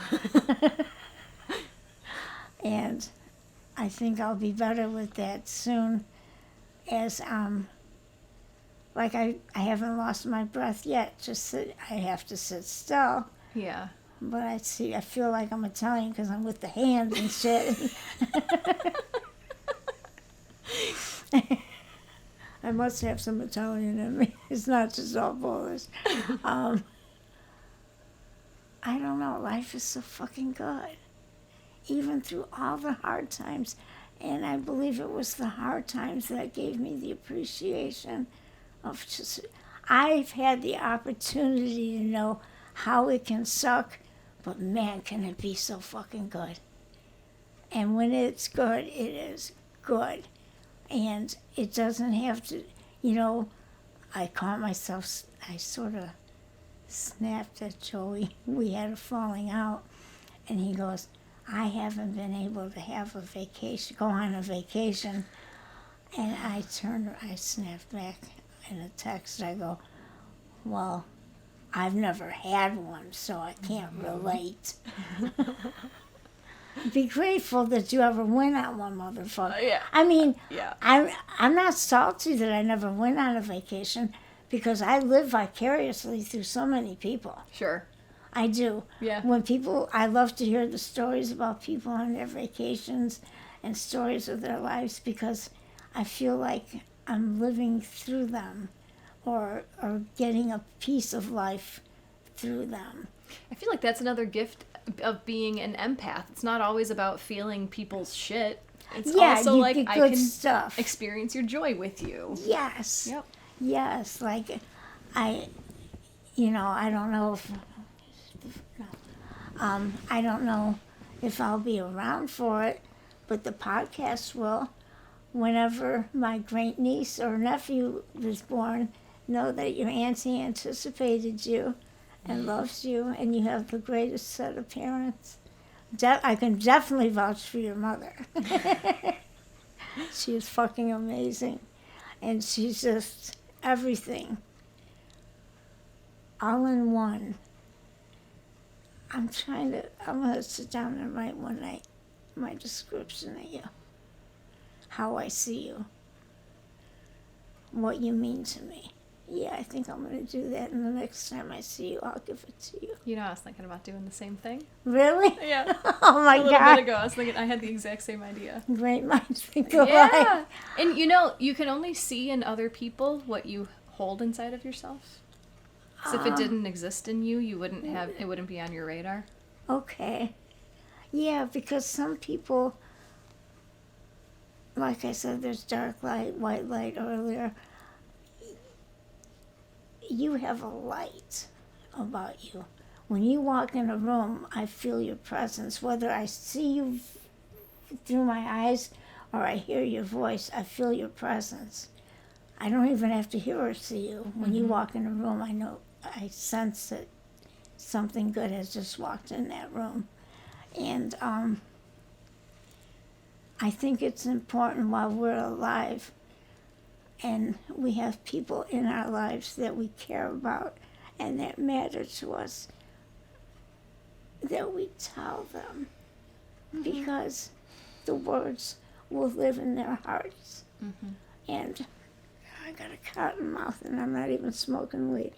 And I think I'll be better with that soon, as, like, I haven't lost my breath yet, I have to sit still. Yeah. But I feel like I'm Italian because I'm with the hands and shit. I must have some Italian in me. It's not just all Polish. I don't know. Life is so fucking good. Even through all the hard times. And I believe it was the hard times that gave me the appreciation of just... I've had the opportunity to know how it can suck, but man, can it be so fucking good. And when it's good, it is good. And it doesn't have to, I caught myself, I sort of snapped at Joey. We had a falling out. And he goes, I haven't been able to go on a vacation. And I snapped back in a text. I go, well, I've never had one, so I can't relate. Be grateful that you ever went on one, motherfucker. Yeah. I mean, Yeah. I'm not salty that I never went on a vacation because I live vicariously through so many people. Sure. I do. Yeah. I love to hear the stories about people on their vacations and stories of their lives because I feel like I'm living through them or getting a piece of life through them. I feel like that's another gift of being an empath. It's not always about feeling people's shit. It's also you like get I good can stuff. experience your joy with you. Yes. Yep. Yes. Like I don't know if I don't know if I'll be around for it, but the podcast will. Whenever my great niece or nephew was born, know that your auntie anticipated you and loves you, and you have the greatest set of parents. I can definitely vouch for your mother. She is fucking amazing. And she's just everything. All in one. I'm going to sit down and write one night my description of you. How I see you. what you mean to me. Yeah, I think I'm going to do that, and the next time I see you, I'll give it to you. You know, I was thinking about doing the same thing. Really? Yeah. Oh my A little God. bit ago, I was thinking I had the exact same idea. Great minds think alike. Yeah. And you know, you can only see in other people what you hold inside of yourself. So if it didn't exist in you, it wouldn't be on your radar. Okay. Yeah, because some people, like I said, there's dark light, white light earlier. You have a light about you. When you walk in a room, I feel your presence. Whether I see you through my eyes or I hear your voice, I feel your presence. I don't even have to hear or see you. When you walk in a room, I sense that something good has just walked in that room. And I think it's important while we're alive and we have people in our lives that we care about and that matter to us, that we tell them, because the words will live in their hearts. And I got a cotton mouth and I'm not even smoking weed.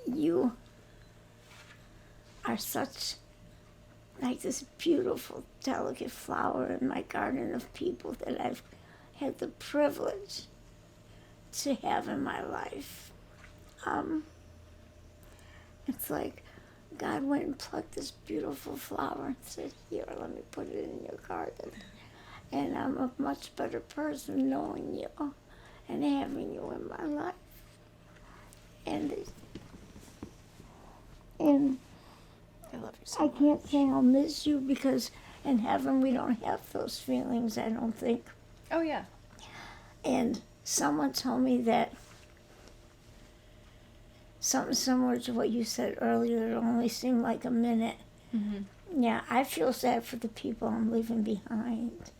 You are such, like this beautiful, delicate flower in my garden of people that I've had the privilege to have in my life. It's like God went and plucked this beautiful flower and said, here, let me put it in your garden. And I'm a much better person knowing you and having you in my life. And I love you so I much. can't say I'll miss you because in heaven we don't have those feelings, I don't think. Oh, yeah. And someone told me that something similar to what you said earlier, it only seemed like a minute. Yeah, I feel sad for the people I'm leaving behind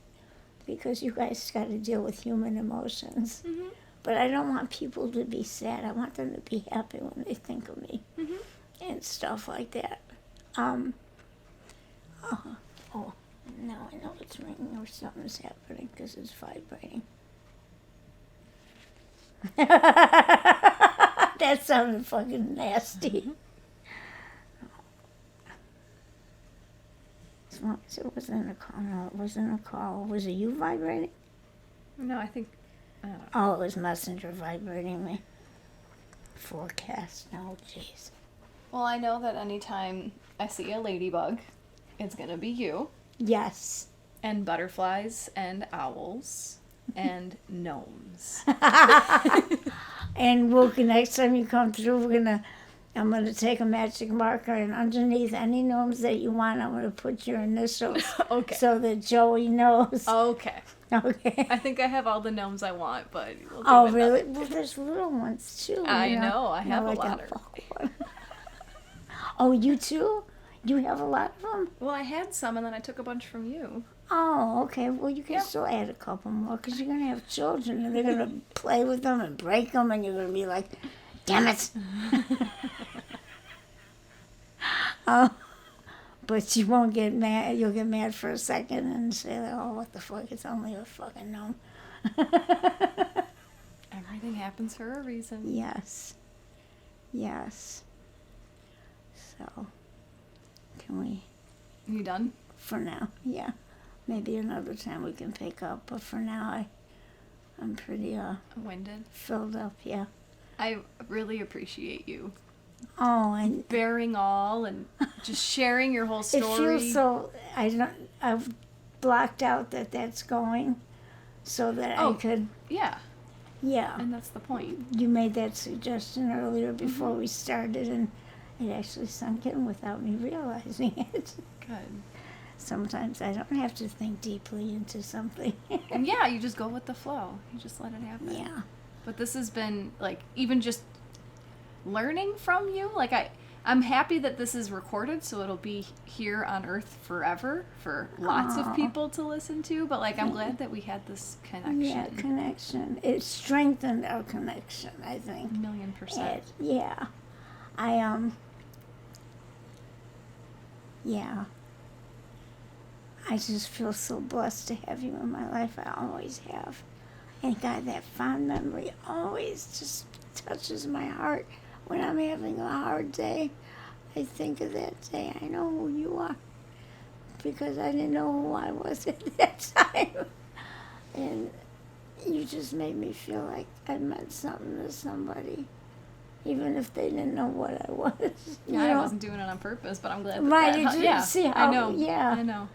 because you guys got to deal with human emotions. But I don't want people to be sad. I want them to be happy when they think of me and stuff like that. Oh, now I know it's ringing or something's happening because it's vibrating. That sounded fucking nasty. As long as it wasn't a call. No, it wasn't a call. Was it you vibrating? No, I think... Oh, it was Messenger vibrating me. Forecast. No, jeez. Well, I know that anytime I see a ladybug, it's gonna be you. Yes. And butterflies and owls and gnomes. And next time you come through, I'm gonna take a magic marker and underneath any gnomes that you want, I'm gonna put your initials. Okay. So that Joey knows. Okay. Okay. I think I have all the gnomes I want, but we'll do Oh, it really? another Well, day. there's little ones too. I know, I have Like a lot of one. Oh, you too? You have a lot of them? Well, I had some and then I took a bunch from you. Oh, okay. Well, you can still add a couple more because you're going to have children and they're going to play with them and break them and you're going to be like, damn it. But you won't get mad. You'll get mad for a second and say, oh, what the fuck? It's only a fucking gnome. Everything happens for a reason. Yes. Yes. So, can we... You done? For now, yeah. Maybe another time we can pick up, but for now I'm pretty Winded. filled up, yeah. I really appreciate you Oh, and bearing all and just sharing your whole story. it feels so, I've blocked out that's going so that I could, Yeah, yeah. and that's the point. You made that suggestion earlier before we started and it actually sunk in without me realizing it. Good. Sometimes I don't have to think deeply into something. And yeah, you just go with the flow. You just let it happen. Yeah. But this has been, like, even just learning from you. Like, I'm happy that this is recorded, so it'll be here on Earth forever for lots of people to listen to. But, like, I'm glad that we had this connection. Yeah, connection. It strengthened our connection, I think. 1,000,000%. Yeah. Yeah. I just feel so blessed to have you in my life. I always have. And God, that fond memory always just touches my heart. When I'm having a hard day, I think of that day. I know who you are because I didn't know who I was at that time. And you just made me feel like I meant something to somebody, even if they didn't know what I was. Yeah, I wasn't doing it on purpose, but I'm glad that right, that did you yeah, see how, I know. yeah. I know.